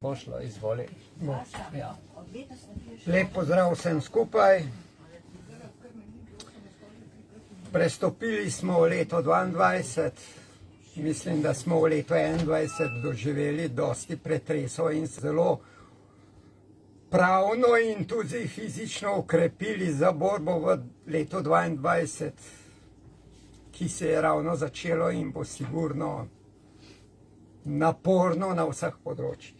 Pošlo, izvoli. Ja. Lep pozdrav vsem skupaj. Prestopili smo v leto 22. Mislim, da smo v letu 21 doživeli dosti pretresov in zelo pravno in tudi fizično ukrepili za borbo v letu 22, ki se je ravno začelo in bo sigurno naporno na vseh področjih.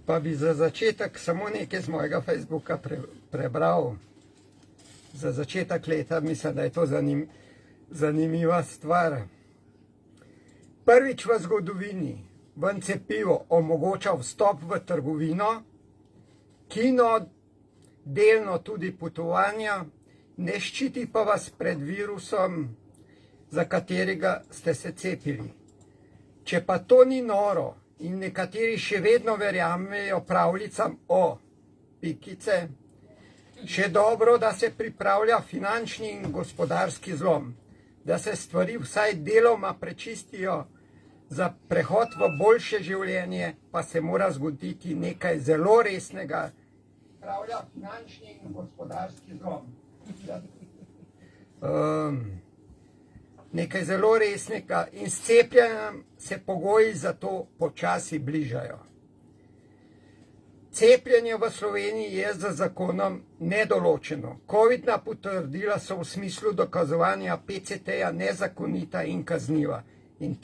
Pa bi za začetek samo nekaj z mojega Facebooka prebral. Za začetek leta mislim, da je to zanimiva stvar. Prvič v zgodovini vam cepivo omogoča vstop v trgovino, kino, delno tudi potovanja, ne ščiti pa vas pred virusom, za katerega ste se cepili. Če pa to ni noro, in nekateri še vedno verjamejo pravljicam o pikice, še dobro, da se pripravlja finančni in gospodarski zlom, da se stvari vsaj deloma prečistijo, za prehod v boljše življenje pa se mora zgoditi nekaj zelo resnega. Pripravlja finančni in gospodarski zlom. Nekaj zelo resnega in s cepljenjem se pogoji za to počasi bližajo. Cepljenje v Sloveniji je z zakonom nedoločeno. Covidna potrdila so v smislu dokazovanja PCT-ja nezakonita in kazniva. In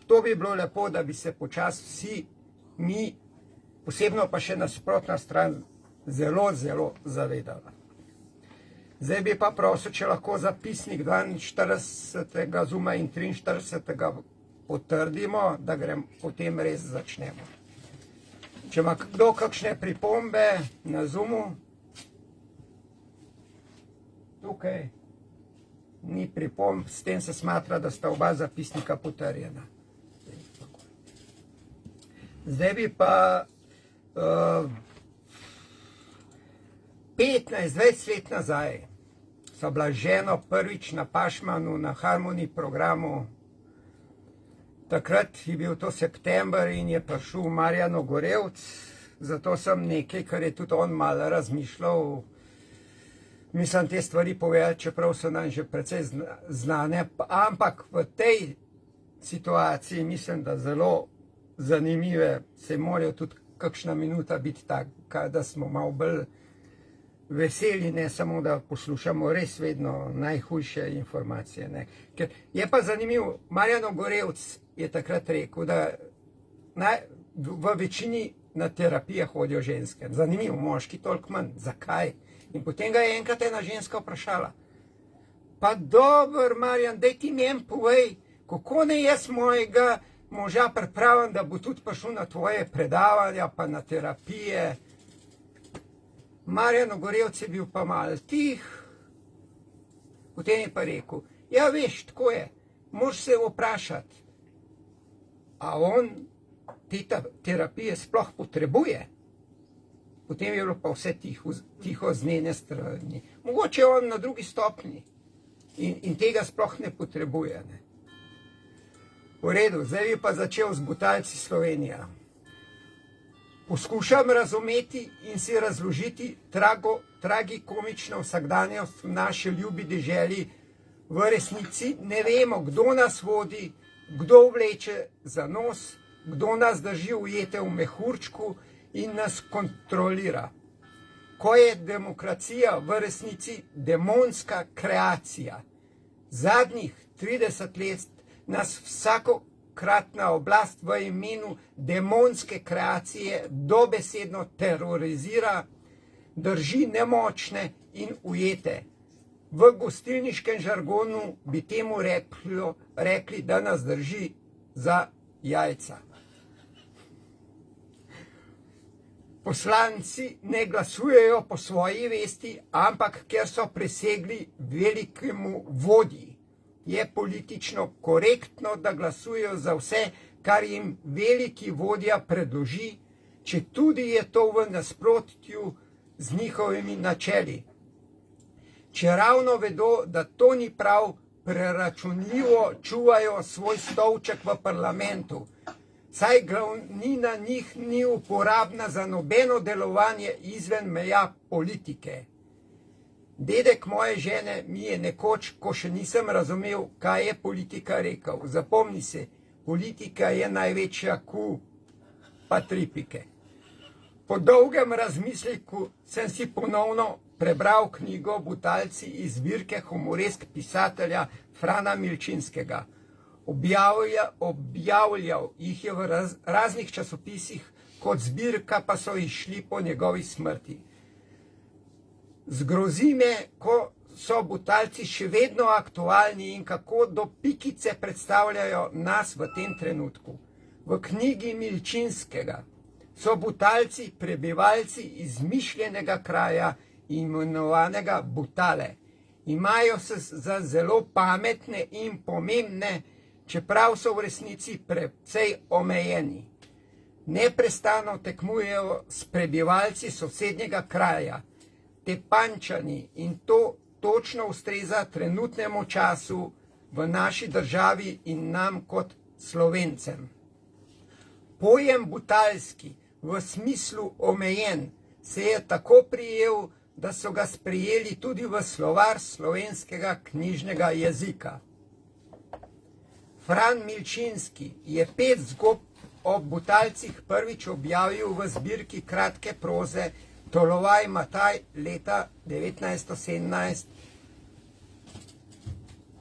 to bi bilo lepo, da bi se počasi vsi mi, posebno pa še nasprotna stran, zelo zavedala. Zdaj bi pa prosil, če lahko zapisnik 42. Zuma in 43. potrdimo, da potem res začnemo. Če ima kdo kakšne pripombe na Zumu, tukaj ni pripomb, s tem se smatra, da sta oba zapisnika potrjena. Zdaj bi pa 15-20 let nazaj so bila ženo prvič na Pašmanu, na Harmoni programu. Takrat je bil to september in je prišel Marjan Ogorevc, zato sem nekaj, kar je tudi on malo razmišljal, mislim te stvari povedati, čeprav so nam že precej znane, ampak v tej situaciji mislim, da zelo zanimive, se morajo tudi kakšna minuta biti taka, da smo malo bolj veseli, ne samo, da poslušamo res vedno najhujše informacije. Ne. Ker je pa zanimivo, Marjan Ogorevc je takrat rekel, da v večini na terapije hodijo ženske. Zanimivo, moški toliko manj. Zakaj? In potem ga je enkrat ena ženska vprašala. Pa dober, Marjan, daj ti njem povej, kako ne jaz mojega moža pripravim, da bo tudi prišel na tvoje predavanja, pa na terapije. Marjan Ogorevc je bil pa malo tih, potem je pa rekel, ja veš, tako je, moraš se vprašati, a on te terapije sploh potrebuje? Potem je bilo pa vse tiho z njene strani. Mogoče je on na drugi stopnji in tega sploh ne potrebuje. Ne? V redu, zdaj bi pa začel z Butalci Slovenija. Poskušam razumeti in si razložiti tragikomično vsakdanjost v naši ljubi deželi. V resnici ne vemo, kdo nas vodi, kdo vleče za nos, kdo nas drži ujete v mehurčku in nas kontrolira. Ko je demokracija v resnici demonska kreacija. Zadnjih 30 let nas vsakokratna oblast v imenu demonske kreacije dobesedno terorizira, drži nemočne in ujete. V gostilniškem žargonu bi temu rekli, da nas drži za jajca. Poslanci ne glasujejo po svoji vesti, ampak ker so presegli velikemu vodji. Je politično korektno, da glasujejo za vse, kar jim veliki vodja predloži, če tudi je to v nasprotju z njihovimi načeli. Če ravno vedo, da to ni prav, preračunljivo čuvajo svoj stolček v parlamentu, saj glavnina njih ni uporabna za nobeno delovanje izven meja politike. Dedek moje žene mi je nekoč, ko še nisem razumel, kaj je politika, rekel: zapomni se, politika je največja pa 3 pike. Po dolgem razmisleku sem si ponovno prebral knjigo Butalci iz zbirke humoresk pisatelja Frana Milčinskega. Objavljal jih je v raznih časopisih, kot zbirka pa so izšli po njegovi smrti. Zgrozi me, ko so Butalci še vedno aktualni in kako do pikice predstavljajo nas v tem trenutku. V knjigi Milčinskega so Butalci prebivalci izmišljenega kraja imenovanega Butale. Imajo se za zelo pametne in pomembne, čeprav so v resnici precej omejeni. Neprestano tekmujejo s prebivalci sosednjega kraja, Tepančani, in to točno ustreza trenutnemu času v naši državi in nam kot Slovencem. Pojem butalski v smislu omejen se je tako prijel, da so ga sprejeli tudi v slovar slovenskega knjižnega jezika. Fran Milčinski je 5 zgodb o Butalcih prvič objavil v zbirki kratke proze Tolovaj Mataj leta 1917.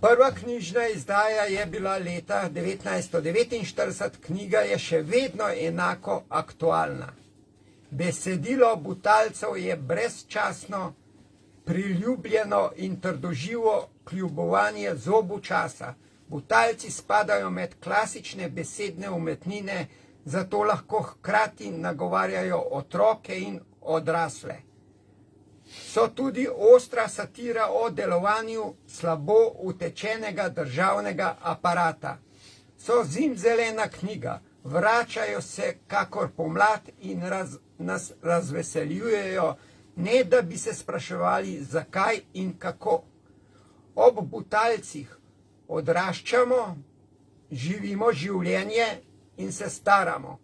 Prva knjižna izdaja je bila leta 1949, knjiga je še vedno enako aktualna. Besedilo Butalcev je brezčasno, priljubljeno in trdoživo kljubovanje zobu časa. Butalci spadajo med klasične besedne umetnine, zato lahko hkrati nagovarjajo otroke in odrasle. So tudi ostra satira o delovanju slabo utečenega državnega aparata. So zimzelena knjiga, vračajo se kakor pomlad in nas razveseljujejo, ne da bi se spraševali, zakaj in kako. Ob Butalcih odraščamo, živimo življenje in se staramo.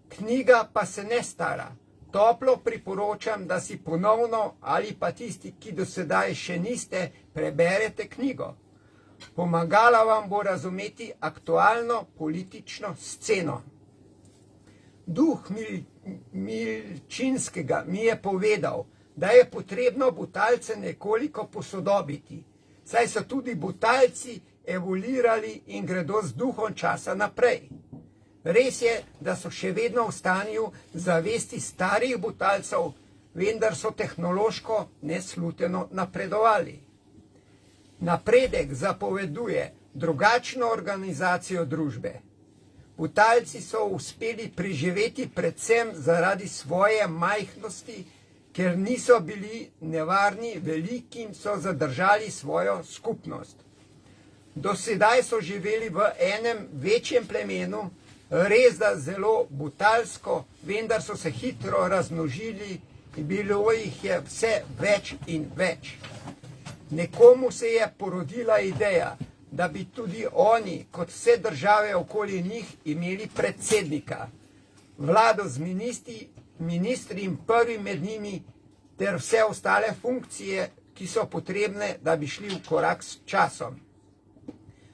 Knjiga pa se ne stara. Toplo priporočam, da si ponovno ali pa tisti, ki do sedaj še niste, preberete knjigo. Pomagala vam bo razumeti aktualno politično sceno. Duh Milčinskega mi je povedal, da je potrebno Butalce nekoliko posodobiti, saj so tudi Butalci evoluirali in gredo z duhom časa naprej. Res je, da so še vedno v stanju zavesti starih Butalcev, vendar so tehnološko nesluteno napredovali. Napredek zapoveduje drugačno organizacijo družbe. Butalci so uspeli preživeti predvsem zaradi svoje majhnosti, ker niso bili nevarni velikim, so zadržali svojo skupnost. Do sedaj so živeli v enem večjem plemenu, res da zelo butalsko, vendar so se hitro razmnožili in bilo jih je vse več in več. Nekomu se je porodila ideja, da bi tudi oni, kot vse države okoli njih, imeli predsednika, vlado z ministri in prvi med njimi, ter vse ostale funkcije, ki so potrebne, da bi šli v korak s časom.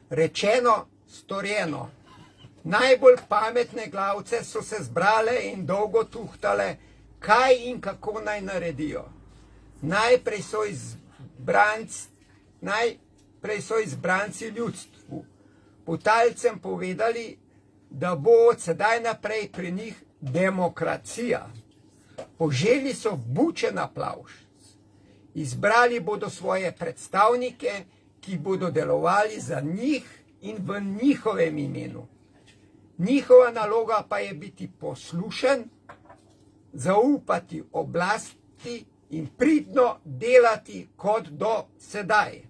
Rečeno, storjeno. Najbolj pametne glavce so se zbrale in dolgo tuhtale, kaj in kako naj naredijo. Najprej so izbranci ljudstvu, Butalcem povedali, da bo od sedaj naprej pri njih demokracija. Poželi so bučen aplavz. Izbrali bodo svoje predstavnike, ki bodo delovali za njih in v njihovem imenu. Njihova naloga pa je biti poslušen, zaupati oblasti in pridno delati kot do sedaj.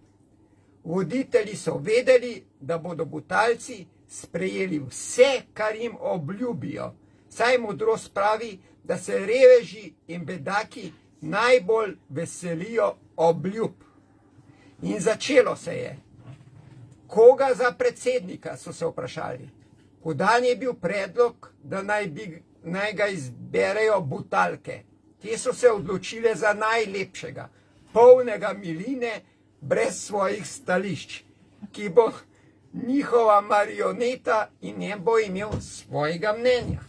Voditelji so vedeli, da bodo Butalci sprejeli vse, kar jim obljubijo, saj modrost pravi, da se reveži in bedaki najbolj veselijo obljub. In začelo se je. Koga za predsednika, so se vprašali. Podan je bil predlog, da naj ga izberejo Butalke. Te so se odločile za najlepšega, polnega miline, brez svojih stališč, ki bo njihova marioneta in ne bo imel svojega mnenja.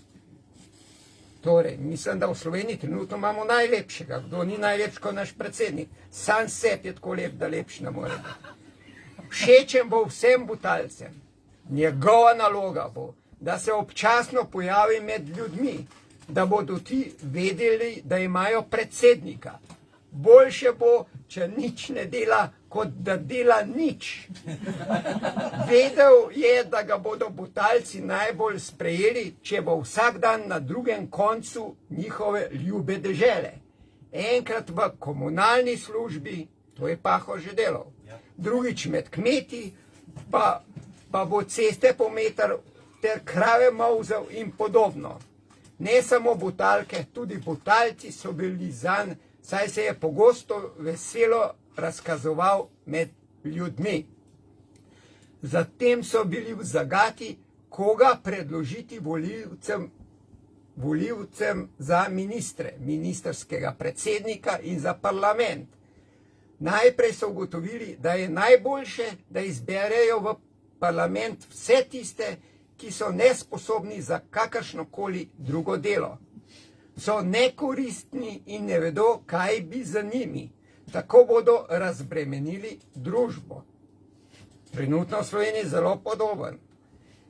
Torej, mislim, da v Sloveniji trenutno imamo najlepšega. Kdo ni najlepši kot naš predsednik? Sam sebi je tako lep, da lepši ne more biti. Všečen bo vsem Butalcem. Njegova naloga bo, da se občasno pojavi med ljudmi, da bodo ti vedeli, da imajo predsednika. Boljše bo, če nič ne dela, kot da dela nič. Vedel je, da ga bodo Butalci najbolj sprejeli, če bo vsak dan na drugem koncu njihove ljube dežele. Enkrat v komunalni službi, to je Pahor že delal. Drugič med kmeti, pa bo ceste pometal ter krave molzel in podobno. Ne samo Butalke, tudi Butalci so bili zanj, saj se je pogosto veselo razkazoval med ljudmi. Zatem so bili v zagati, koga predložiti volivcem za ministre, ministerskega predsednika in za parlament. Najprej so ugotovili, da je najboljše, da izberejo v parlament vse tiste, ki so nesposobni za kakršnokoli drugo delo. So nekoristni in ne vedo, kaj bi za njimi. Tako bodo razbremenili družbo. Trenutno v Sloveniji zelo podoben.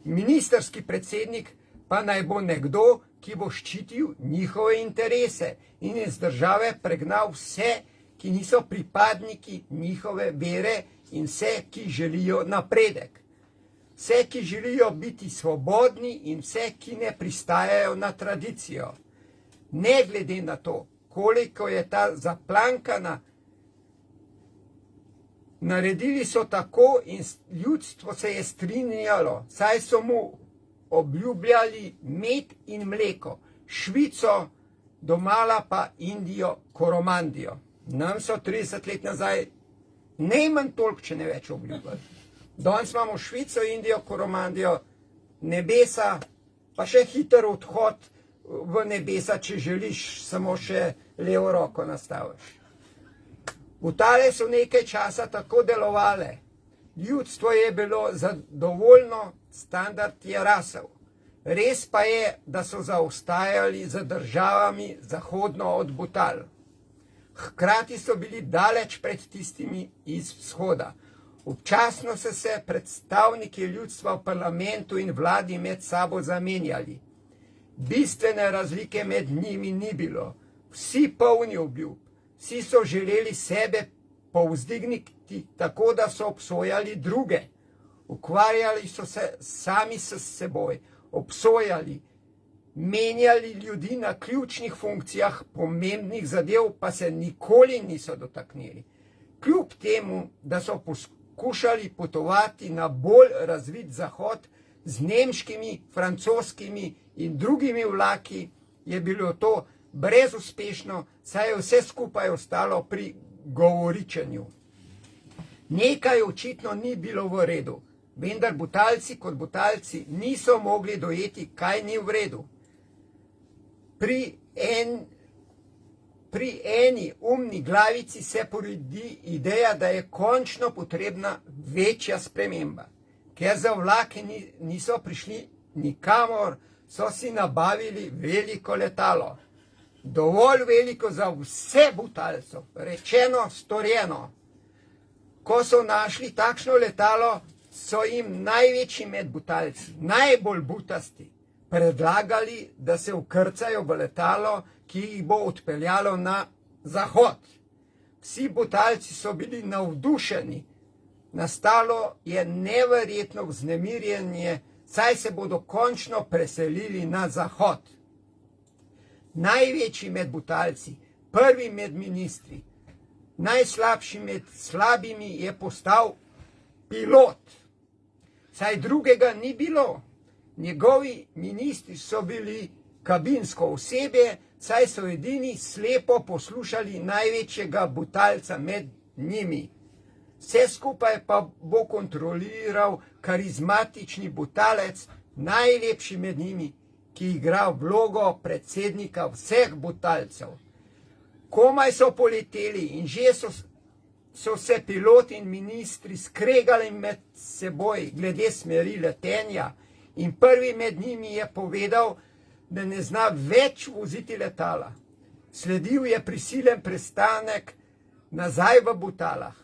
Ministerski predsednik pa naj bo nekdo, ki bo ščitil njihove interese in iz države pregnal vse, ki niso pripadniki njihove vere in vse, ki želijo napredek. Vse, ki želijo biti svobodni in vse, ki ne pristajajo na tradicijo. Ne glede na to, koliko je ta zaplankana, naredili so tako in ljudstvo se je strinjalo, saj so mu obljubljali med in mleko, Švico, domala pa Indijo, Koromandijo. Nam so 30 let nazaj najmanj toliko, če ne več obljubljali. Danes imamo Švico, Indijo, Koromandijo, nebesa, pa še hiter odhod v nebesa, če želiš samo še levo roko nastaviš. Butale so nekaj časa tako delovale. Ljudstvo je bilo zadovoljno, standard je rasel. Res pa je, da so zaostajali za državami zahodno od Butal. Hkrati so bili daleč pred tistimi iz vzhoda. Občasno so se predstavniki ljudstva v parlamentu in vladi med sabo zamenjali. Bistvene razlike med njimi ni bilo. Vsi polni obljub. Vsi so želeli sebe povzdigniti tako, da so obsojali druge. Ukvarjali so se sami s seboj, obsojali, menjali ljudi na ključnih funkcijah, pomembnih zadev pa se nikoli niso dotaknili. Kljub temu, da so poskušali potovati na bolj razvit zahod z nemškimi, francoskimi in drugimi vlaki, je bilo to brezuspešno, saj je vse skupaj ostalo pri govoričenju. Nekaj očitno ni bilo v redu, vendar Butalci kot Butalci niso mogli dojeti, kaj ni v redu. Pri eni umni glavici se porodi ideja, da je končno potrebna večja sprememba. Ker za vlake niso prišli nikamor, so si nabavili veliko letalo. Dovolj veliko za vse Butalcev, rečeno, storjeno. Ko so našli takšno letalo, so jim največji med Butalci, najbolj butasti, predlagali, da se vkrcajo v letalo, ki jih bo odpeljalo na zahod. Vsi Butalci so bili navdušeni. Nastalo je neverjetno vznemirjenje, saj se bodo končno preselili na zahod. Največji med Butalci, prvi med ministri, najslabši med slabimi je postal pilot. Saj drugega ni bilo. Njegovi ministri so bili kabinsko osebje, saj so edini slepo poslušali največjega Butalca med njimi. Vse skupaj pa bo kontroliral karizmatični Butalec, najlepši med njimi, ki igra vlogo predsednika vseh Butalcev. Komaj so poleteli in že so se piloti in ministri skregali med seboj glede smeri letenja in prvi med njimi je povedal, da ne zna več voziti letala. Sledil je prisilen prestanek nazaj v Butalah.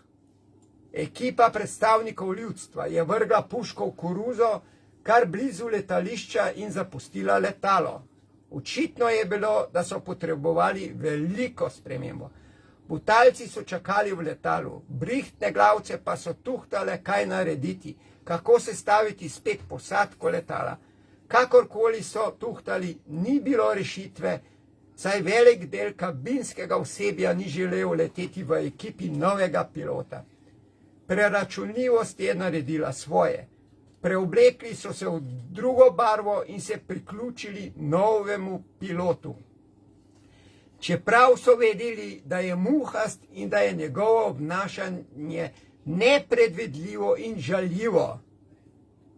Ekipa predstavnikov ljudstva je vrgla puško v koruzo kar blizu letališča in zapustila letalo. Očitno je bilo, da so potrebovali veliko spremembo. Butalci so čakali v letalu, brihtne glavce pa so tuhtale, kaj narediti, kako sestaviti spet posadko letala. Kakorkoli so tuhtali, ni bilo rešitve, saj velik del kabinskega osebja ni želel leteti v ekipi novega pilota. Preračunljivost je naredila svoje. Preoblekli so se v drugo barvo in se priključili novemu pilotu. Čeprav so vedeli, da je muhast in da je njegovo obnašanje nepredvidljivo in žaljivo.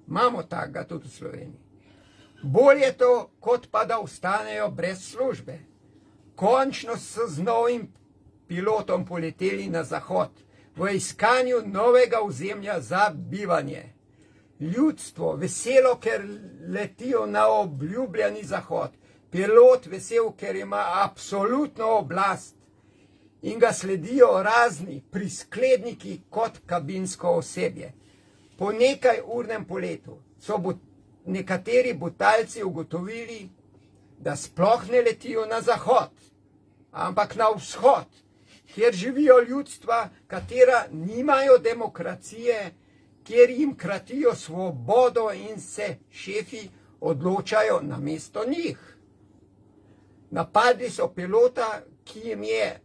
Imamo takega tudi v Sloveniji. Bolje to, kot pa da ostanejo brez službe. Končno so z novim pilotom poleteli na zahod, v iskanju novega ozemlja za bivanje. Ljudstvo veselo, ker letijo na obljubljeni zahod. Pilot vesel, ker ima absolutno oblast in ga sledijo razni priskledniki kot kabinsko osebje. Po nekaj urnem poletu so nekateri Butalci ugotovili, da sploh ne letijo na zahod, ampak na vzhod, kjer živijo ljudstva, katera nimajo demokracije, kjer jim kratijo svobodo in se šefi odločajo namesto njih. Napadli so pilota, ki jim je,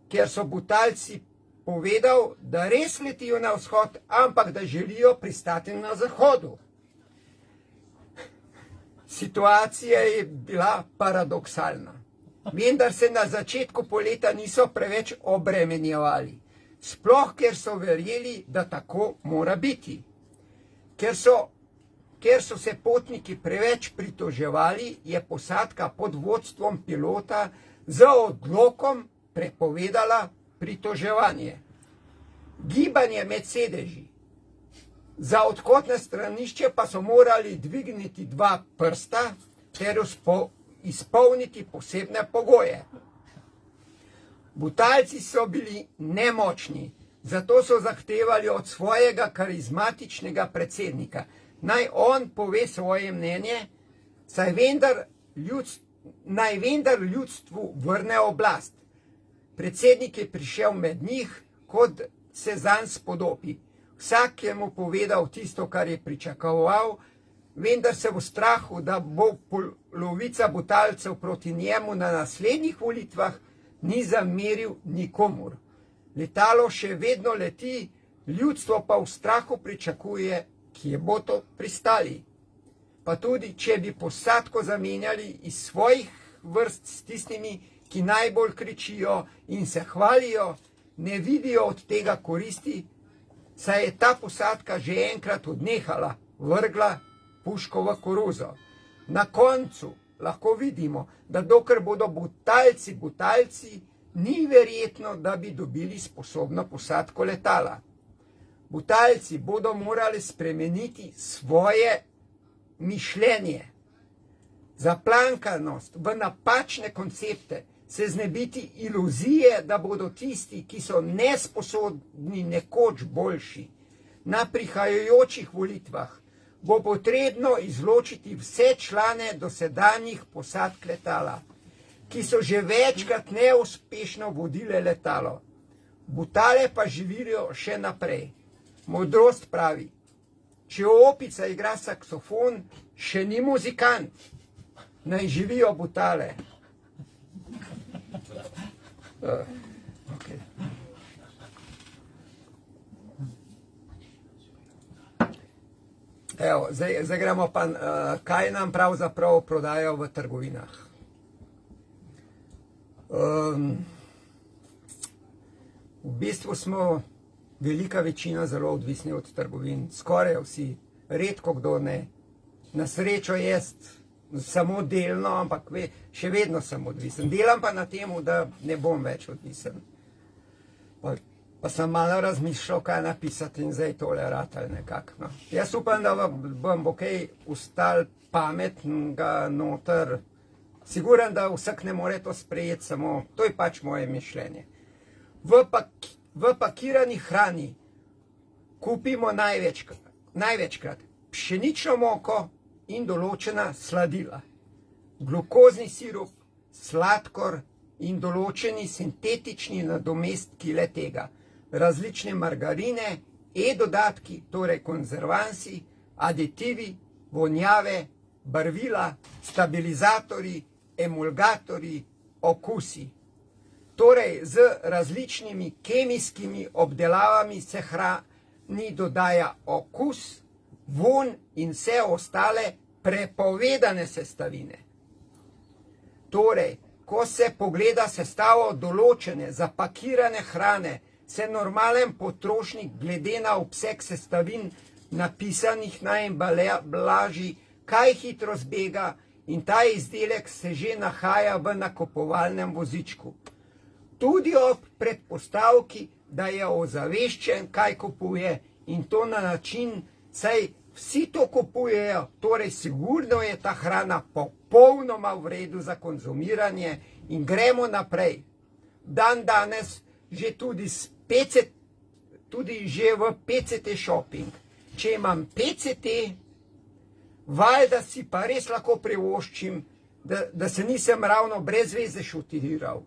ker so Butalci povedal, da res letijo na vzhod, ampak da želijo pristati na zahodu. Situacija je bila paradoksalna, vendar se na začetku poleta niso preveč obremenjevali, sploh ker so verjeli, da tako mora biti. Ker so se potniki preveč pritoževali, je posadka pod vodstvom pilota z odlokom prepovedala pritoževanje. Gibanje med sedeži. Za odhod na stranišče pa so morali dvigniti 2 prsta ter izpolniti posebne pogoje. Butalci so bili nemočni, zato so zahtevali od svojega karizmatičnega predsednika, naj on pove svoje mnenje, naj vendar ljudstvu vrne oblast. Predsednik je prišel med njih, kot se zanj spodobi. Vsak je mu povedal tisto, kar je pričakoval, vendar se v strahu, da bo polovica Butalcev proti njemu na naslednjih volitvah, ni zameril nikomur. Letalo še vedno leti, ljudstvo pa v strahu pričakuje, kje bo to pristali. Pa tudi, če bi posadko zamenjali iz svojih vrst s tistimi, ki najbolj kričijo in se hvalijo, ne vidijo od tega koristi, saj je ta posadka že enkrat odnehala, vrgla puško v koruzo. Na koncu lahko vidimo, da dokler bodo Butalci, ni verjetno, da bi dobili sposobno posadko letala. Butalci bodo morali spremeniti svoje mišljenje. Zaplankanost v napačne koncepte, se znebiti iluzije, da bodo tisti, ki so nesposobni, nekoč boljši. Na prihajajočih volitvah bo potrebno izločiti vse člane dosedanjih posadk letala, ki so že večkrat neuspešno vodile letalo. Butale pa živijo še naprej. Modrost pravi, če opica igra saksofon, še ni muzikant. Naj živijo Butale. Okay. Evo, zdaj gremo pa, kaj nam pravzaprav prodajo v trgovinah. V bistvu smo velika večina zelo odvisni od trgovin, skoraj vsi, redko kdo ne. Na srečo jaz samo delno, ampak še vedno sem odvisen. Delam pa na tem, da ne bom več odvisen. Pa sem malo razmišljal, kaj napisati in zdaj tole ratal nekako. No. Jaz upam, da vam bo kaj ustal pametnega noter. Siguren, da vsak ne more to sprejeti, samo to je pač moje mišljenje. V pakirani hrani kupimo največkrat pšenično moko in določena sladila, glukozni sirup, sladkor in določeni sintetični nadomestki le tega, različne margarine, dodatki, torej konzervansi, aditivi, vonjave, barvila, stabilizatorji, emulgatorji, okusi. Torej, z različnimi kemijskimi obdelavami se hrani dodaja okus, vonj in vse ostale prepovedane sestavine. Torej, ko se pogleda sestavo določene zapakirane hrane, se normalen potrošnik glede na obseg sestavin napisanih na embalaži kaj hitro zbega in ta izdelek se že nahaja v nakupovalnem vozičku. Tudi ob predpostavki, da je ozaveščen, kaj kupuje in to na način, saj vsi to kupujejo, torej sigurno je ta hrana popolnoma v redu za konzumiranje in gremo naprej. Dan danes že tudi že v PCT shopping. Če imam PCT, valjda si pa res lahko privoščim, da se nisem ravno brez veze šutiral.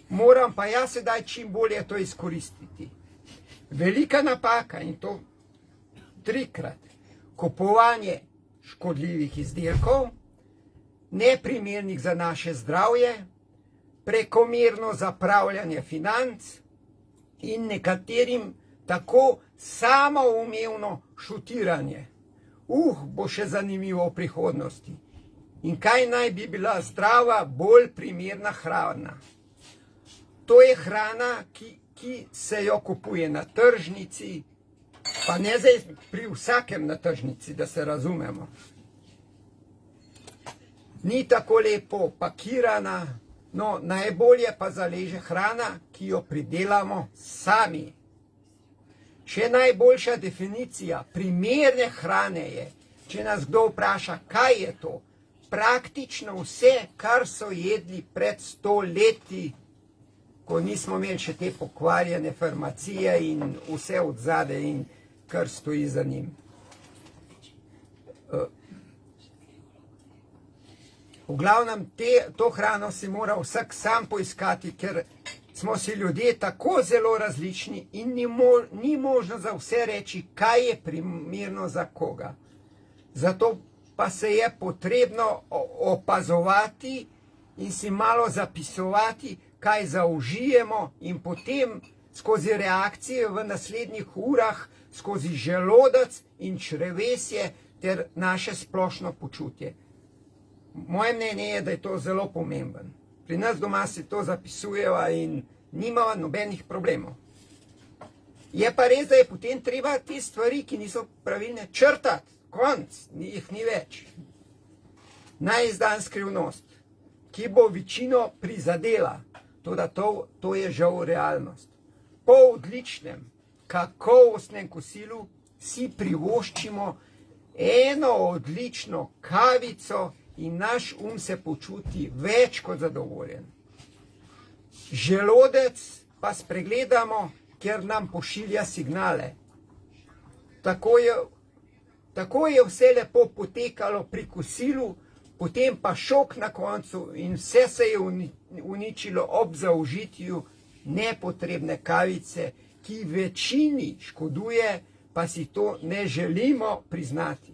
Moram pa jaz sedaj čim bolje to izkoristiti. Velika napaka in to 3-krat. Kupovanje škodljivih izdelkov, neprimernih za naše zdravje, prekomerno zapravljanje financ in nekaterim tako samoumevno šutiranje. Bo še zanimivo v prihodnosti. In kaj naj bi bila zdrava, bolj primerna hrana? To je hrana, ki se jo kupuje na tržnici, pa ne zdaj pri vsakem na tržnici, da se razumemo. Ni tako lepo pakirana, no najbolje pa zaleže hrana, ki jo pridelamo sami. Še najboljša definicija primerne hrane je, če nas kdo vpraša, kaj je to, praktično vse, kar so jedli pred 100 leti, ko nismo imeli še te pokvarjene farmacije in vse odzade in kar stoji za njim. V glavnem, to hrano si mora vsak sam poiskati, ker smo si ljudje tako zelo različni in ni možno za vse reči, kaj je primerno za koga. Zato pa se je potrebno opazovati in si malo zapisovati, kaj zaužijemo in potem skozi reakcije v naslednjih urah, skozi želodec in črevesje ter naše splošno počutje. Moje mnenje je, da je to zelo pomemben. Pri nas doma si to zapisujeva in nimava nobenih problemov. Je pa res, da je potem treba te stvari, ki niso pravilne, črtati. Konc, jih ni več. Naj izdam skrivnost, ki bo večino prizadela, toda to je žal realnost. Po odličnem, kakovostnem kosilu si privoščimo eno odlično kavico in naš se počuti več kot zadovoljen. Želodec pa spregledamo, ker nam pošilja signale. Tako je vse lepo potekalo pri kosilu, potem pa šok na koncu in vse se je uničilo ob zaužitju nepotrebne kavice, ki večini škoduje, pa si to ne želimo priznati.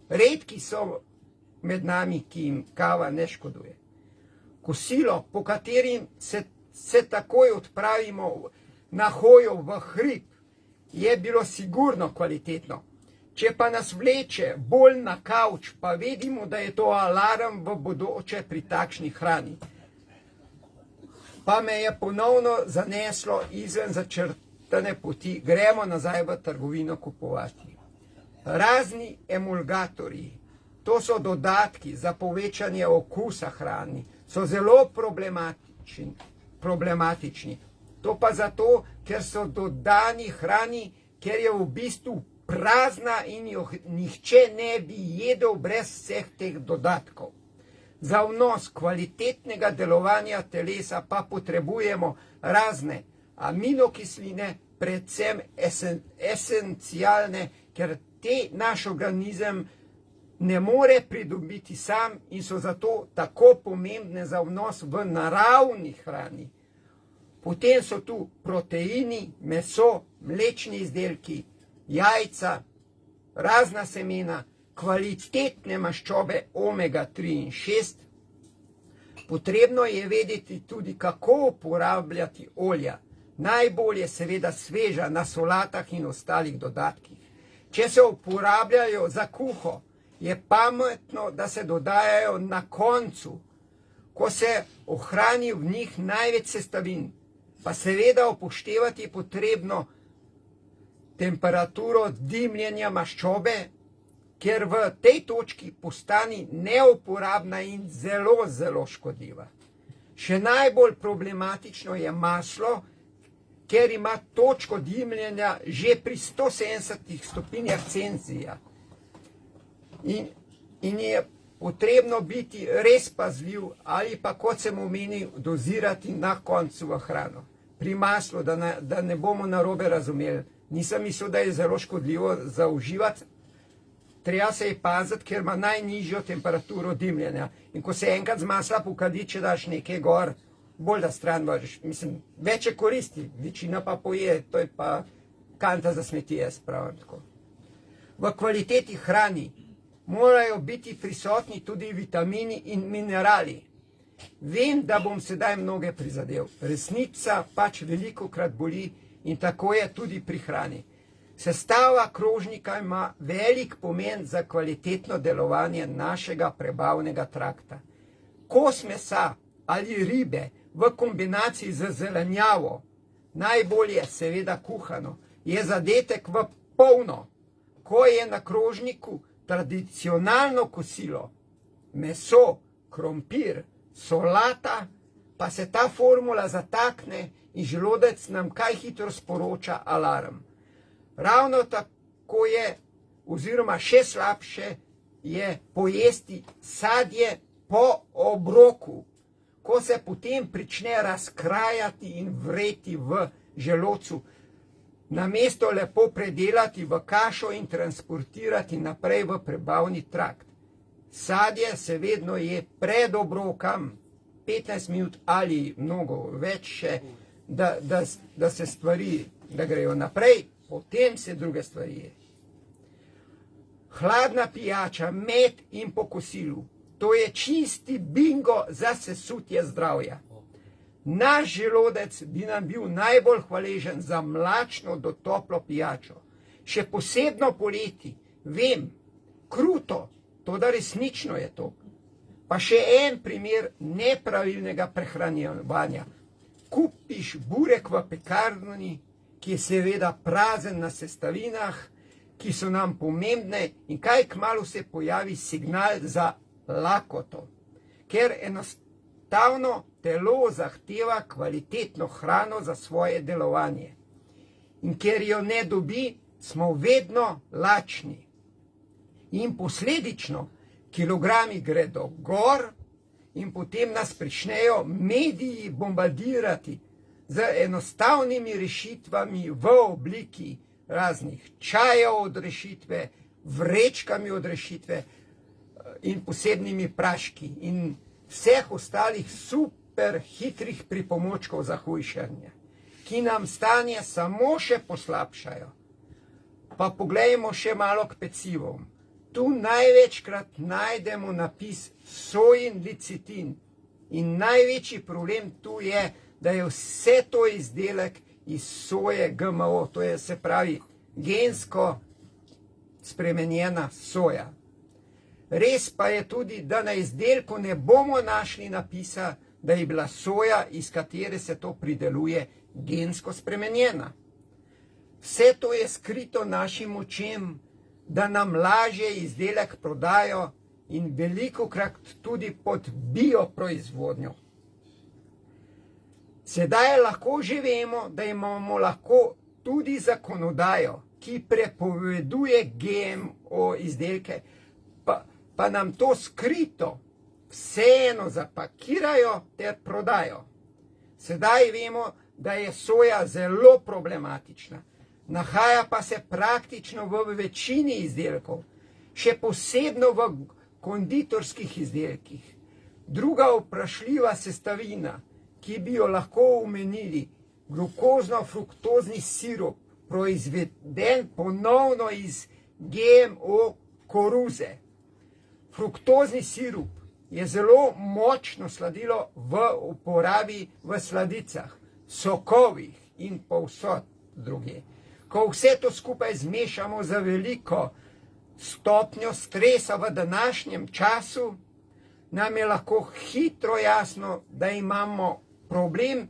Redki so med nami, ki jim kava ne škoduje. Kosilo, po katerim se takoj odpravimo na hojo v hrib, je bilo sigurno kvalitetno. Če pa nas vleče bolj na kavč, pa vedimo, da je to alarm v bodoče pri takšni hrani. Pa me je ponovno zaneslo izven začrtane poti, gremo nazaj v trgovino kupovati. Razni emulgatorji, to so dodatki za povečanje okusa hrani, so zelo problematični. To pa zato, ker so dodani hrani, ker je v bistvu prazna in jo nihče ne bi jedel brez vseh teh dodatkov. Za vnos kvalitetnega delovanja telesa pa potrebujemo razne aminokisline, predvsem esencialne, ker te naš organizem ne more pridobiti sam in so zato tako pomembne za vnos v naravni hrani. Potem so tu proteini, meso, mlečni izdelki, jajca, razna semena, kvalitetne maščobe omega 3 in 6. Potrebno je vedeti tudi, kako uporabljati olja. Najbolje seveda sveža na solatah in ostalih dodatkih. Če se uporabljajo za kuho, je pametno, da se dodajajo na koncu, ko se ohrani v njih največ sestavin. Pa seveda upoštevati je potrebno temperaturo dimljenja maščobe, ker v tej točki postane neuporabna in zelo, zelo škodljiva. Še najbolj problematično je maslo, ker ima točko dimljenja že pri 170 stopinjah Celzija. In je potrebno biti res pazljiv ali pa, kot sem omenil, dozirati na koncu v hrano. Pri maslu, da ne bomo narobe razumeli, nisem mislil, da je zelo škodljivo za uživati. Treba se je paziti, ker ima najnižjo temperaturo dimljenja. In ko se enkrat z masla pokadi, če daš nekaj gor, bolj da stran vržeš. Mislim, več je koristi, večina pa poje, to je pa kanta za smeti, jaz pravim tako. V kvaliteti hrani morajo biti prisotni tudi vitamini in minerali. Vem, da bom sedaj mnoge prizadel. Resnica pač velikokrat boli in tako je tudi pri hrani. Sestava krožnika ima velik pomen za kvalitetno delovanje našega prebavnega trakta. Kos mesa ali ribe v kombinaciji z zelenjavo, najbolje seveda kuhano, je zadetek v polno, ko je na krožniku tradicionalno kosilo, meso, krompir, solata, pa se ta formula zatakne in želodec nam kaj hitro sporoča alarm. Ravno tako je, oziroma še slabše, je pojesti sadje po obroku, ko se potem prične razkrajati in vreti v želodcu, namesto lepo predelati v kašo in transportirati naprej v prebavni trakt. Sadje se vedno je pred obrokom, 15 minut ali mnogo več še, da se stvari, da grejo naprej, potem se druge stvari je. Hladna pijača med in po kosilu, to je čisti bingo za sesutje zdravja. Naš želodec bi nam bil najbolj hvaležen za mlačno do toplo pijačo. Še posebno poleti, vem, kruto, toda resnično je to. Pa še en primer nepravilnega prehranjevanja. Kupiš burek v pekarni, ki je seveda prazen na sestavinah, ki so nam pomembne in kaj kmalu se pojavi signal za lakoto. Ker enostavno telo zahteva kvalitetno hrano za svoje delovanje. In ker jo ne dobi, smo vedno lačni. In posledično kilogrami gredo gor in potem nas pričnejo mediji bombardirati z enostavnimi rešitvami v obliki raznih čajev od rešitve, vrečkami od rešitve in posebnimi praški in vseh ostalih super hitrih pripomočkov za hujšanje, ki nam stanje samo še poslabšajo. Pa poglejmo še malo k pecivom. Tu največkrat najdemo napis sojin lecitin in največji problem tu je, da je vse to izdelek iz soje GMO, to je se pravi gensko spremenjena soja. Res pa je tudi, da na izdelku ne bomo našli napisa, da je bila soja, iz katere se to prideluje, gensko spremenjena. Vse to je skrito našim očem, da nam lažje izdelek prodajo in velikokrat tudi pod bioproizvodnjo. Sedaj lahko že vemo, da imamo lahko tudi zakonodajo, ki prepoveduje GMO izdelke, pa nam to skrito vseeno zapakirajo ter prodajo. Sedaj vemo, da je soja zelo problematična. Nahaja pa se praktično v večini izdelkov, še posebno v konditorskih izdelkih. Druga vprašljiva sestavina, ki bi jo lahko omenili, glukozno-fruktozni sirup, proizveden ponovno iz GMO koruze. Fruktozni sirup je zelo močno sladilo v uporabi v sladicah, sokovih in povsod drugje. Ko vse to skupaj zmešamo za veliko stopnjo stresa v današnjem času, nam je lahko hitro jasno, da imamo problem,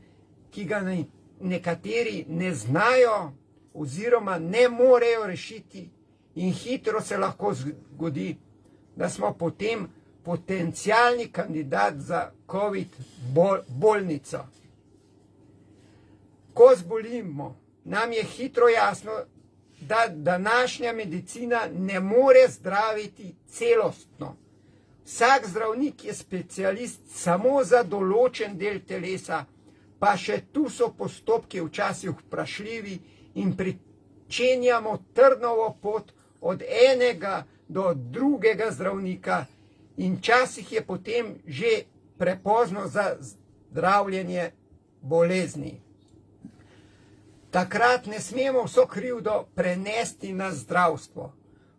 ki ga nekateri ne znajo oziroma ne morejo rešiti, in hitro se lahko zgodi, da smo potem potencialni kandidat za COVID bolnico. Ko zbolimo, nam je hitro jasno, da današnja medicina ne more zdraviti celostno. Vsak zdravnik je specialist samo za določen del telesa, pa še tu so postopki včasih vprašljivi in pričenjamo trnovo pot od enega do drugega zdravnika in včasih je potem že prepozno za zdravljenje bolezni. Takrat ne smemo vso krivdo prenesti na zdravstvo.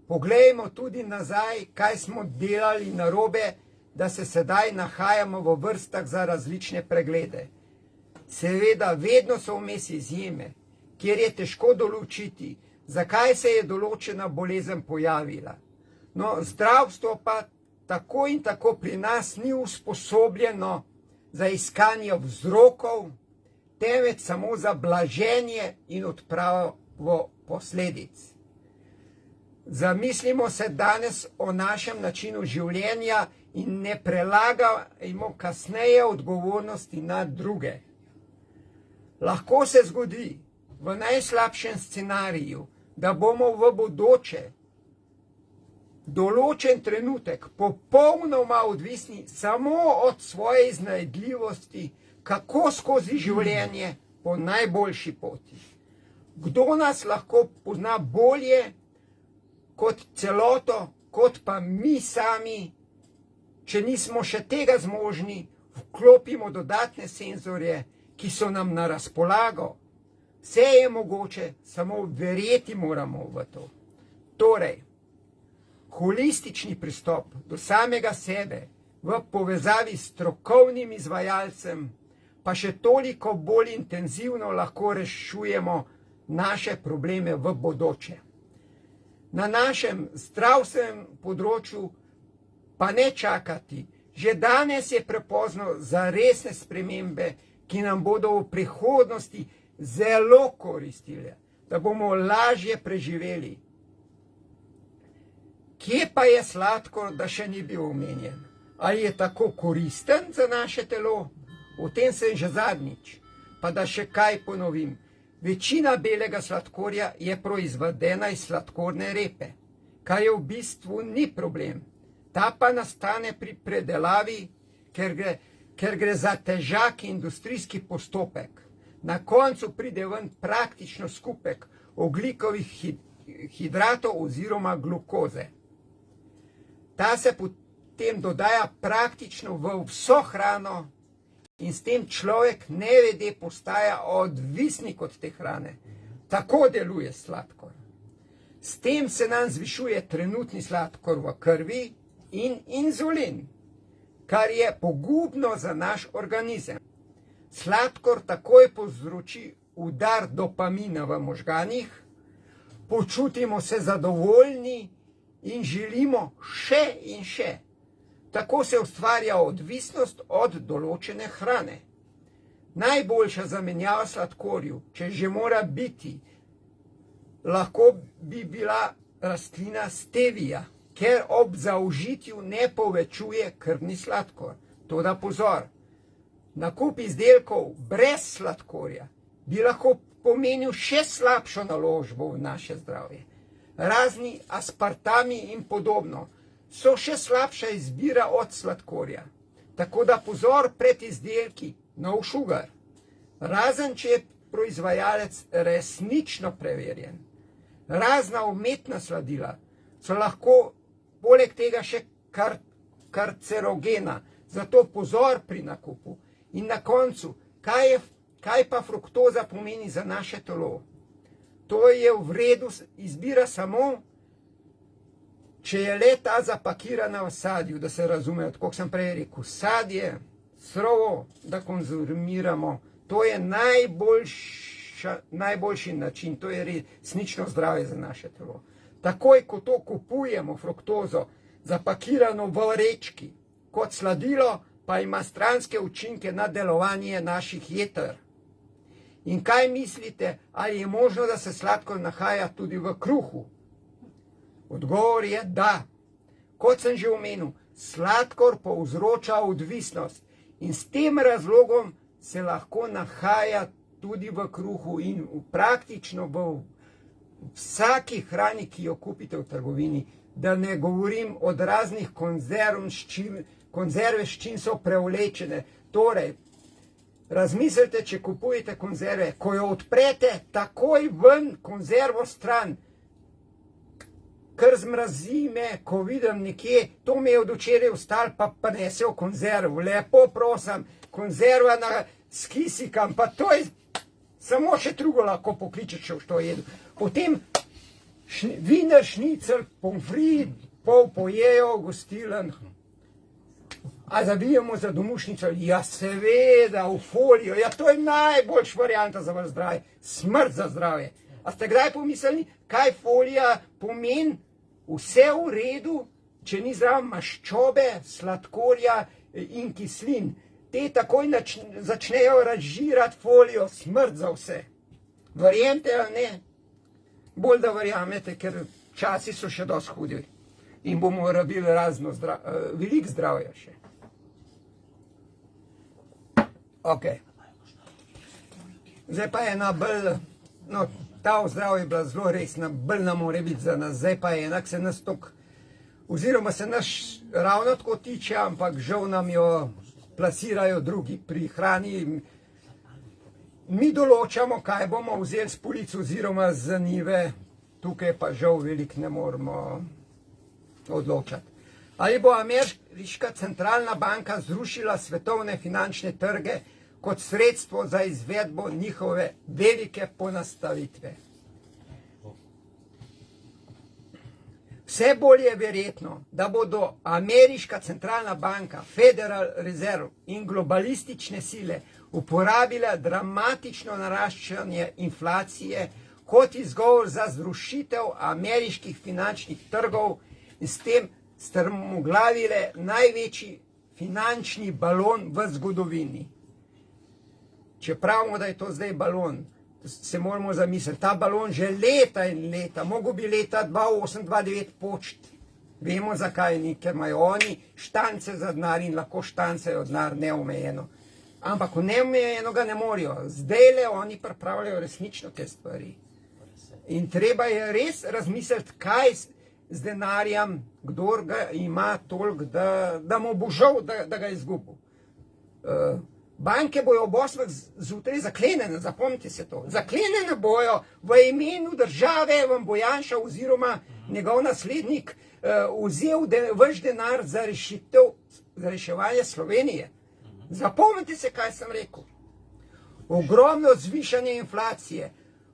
Poglejmo tudi nazaj, kaj smo delali narobe, da se sedaj nahajamo v vrstah za različne preglede. Seveda, vedno so vmes izjeme, kjer je težko določiti, zakaj se je določena bolezen pojavila. No, zdravstvo pa tako in tako pri nas ni usposobljeno za iskanje vzrokov, temveč samo za blaženje in odpravo posledic. Zamislimo se danes o našem načinu življenja in ne prelagajmo kasneje odgovornosti na druge. Lahko se zgodi v najslabšem scenariju, da bomo v bodoče določen trenutek popolnoma odvisni samo od svoje iznajdljivosti, kako skozi življenje po najboljši poti. Kdo nas lahko pozna bolje kot celoto, kot pa mi sami, če nismo še tega zmožni, vklopimo dodatne senzorje, ki so nam na razpolago. Vse je mogoče, samo verjeti moramo v to. Torej, holistični pristop do samega sebe v povezavi s strokovnim izvajalcem, pa še toliko bolj intenzivno lahko rešujemo naše probleme v bodoče. Na našem zdravstvenem področju pa ne čakati. Že danes je prepozno za resne spremembe, ki nam bodo v prihodnosti zelo koristile, da bomo lažje preživeli. Kje pa je sladkor, da še ni bil omenjen? Ali je tako koristen za naše telo? O tem sem že zadnjič, pa da še kaj ponovim. Večina belega sladkorja je proizvedena iz sladkorne repe, kar je v bistvu ni problem. Ta pa nastane pri predelavi, ker gre za težak industrijski postopek. Na koncu pride ven praktično skupek ogljikovih hidratov oziroma glukoze. Ta se potem dodaja praktično v vso hrano in s tem človek nevede postaja odvisnik od te hrane. Tako deluje sladkor. S tem se nam zvišuje trenutni sladkor v krvi in inzulin, kar je pogubno za naš organizem. Sladkor takoj povzroči udar dopamina v možganih, počutimo se zadovoljni in želimo še in še. Tako se ustvarja odvisnost od določene hrane. Najboljša zamenjava sladkorju, če že mora biti, lahko bi bila rastlina stevia, ker ob zaužitju ne povečuje krvni sladkor. Toda pozor, nakup izdelkov brez sladkorja bi lahko pomenil še slabšo naložbo v naše zdravje. Razni aspartami in podobno so še slabša izbira od sladkorja. Tako da pozor pred izdelki no sugar. Razen če je proizvajalec resnično preverjen. Razna umetna sladila so lahko poleg tega še karcerogena. Zato pozor pri nakupu. In na koncu, kaj pa fruktoza pomeni za naše telo? To je v redu izbira samo, če je le ta zapakirana v sadju, da se razume, tako sem prej rekel, sadje, surovo, da konzumiramo, to je najboljši način, to je resnično zdravje za naše telo. Takoj, ko to kupujemo, fruktozo, zapakirano v vrečki, kot sladilo, pa ima stranske učinke na delovanje naših jeter. In kaj mislite, ali je možno, da se sladkor nahaja tudi v kruhu? Odgovor je da. Kot sem že omenil, sladkor povzroča odvisnost in s tem razlogom se lahko nahaja tudi v kruhu in praktično v vsaki hrani, ki jo kupite v trgovini. Da ne govorim od raznih konzerve, s čim so preoblečene. Torej, razmislite, če kupujete konzerve, ko jo odprete, takoj ven konzervo stran. Kar zmrazi me, ko vidim nekje, to me je od včeraj ostalo, pa nese v konzervo. Lepo prosim, konzerva s kisikam, pa to je samo še drugo lahko pokličeš, če v to jedu. Potem viner, šnicel, pomfrit, pol pojejo, gostilen. A zavijemo za domušnico? Ja, seveda, v folijo. Ja, to je najboljša varianta za vaš zdravje. Smrt za zdravje. A ste kdaj pomislili, kaj folija pomeni? Vse v redu, če ni zraven maščobe, sladkorja in kislin. Te takoj začnejo razžirati folijo, smrt za vse. Verjemite ali ne? Bolj da verjamete, ker časi so še dosti hudi. In bomo rabili veliko zdravja še. Ok. Zdaj pa ena bolj, no, ta zdravje je bila zelo resna, bolj nam mora biti za nas. Zdaj pa enak se nas tok, oziroma se nas ravno tako tiče, ampak žal nam jo plasirajo drugi pri hrani. Mi določamo, kaj bomo vzeli s polic oziroma z njive, tukaj pa žal veliko ne moramo odločati. Ali bo ameriška centralna banka zrušila svetovne finančne trge kot sredstvo za izvedbo njihove velike ponastavitve? Vse bolj je verjetno, da bodo ameriška centralna banka, Federal Reserve in globalistične sile uporabile dramatično naraščanje inflacije kot izgovor za zrušitev ameriških finančnih trgov in s tem strmoglavile največji finančni balon v zgodovini. Če pravimo, da je to zdaj balon, se moramo zamisliti, ta balon že leta in leta, mogo bi leta 2008-2009 počti. Vemo zakaj ni, ker imajo oni štance za denar in lahko štancajo denar neomejeno. Ampak neomejeno ga ne morajo. Zdaj le oni pripravljajo resnično te stvari. In treba je res razmisliti, kaj z denarjem, kdor ga ima toliko, da mu bo žal, da ga je izgubil. Banke bojo ob 8 zjutraj zaklenjene, zapomnite se to. Zaklenjene bojo, v imenu države vam bo Janša oziroma njegov naslednik vzel vaš denar za reševanje Slovenije. Zapomnite se, kaj sem rekel. Ogromno zvišanje inflacije,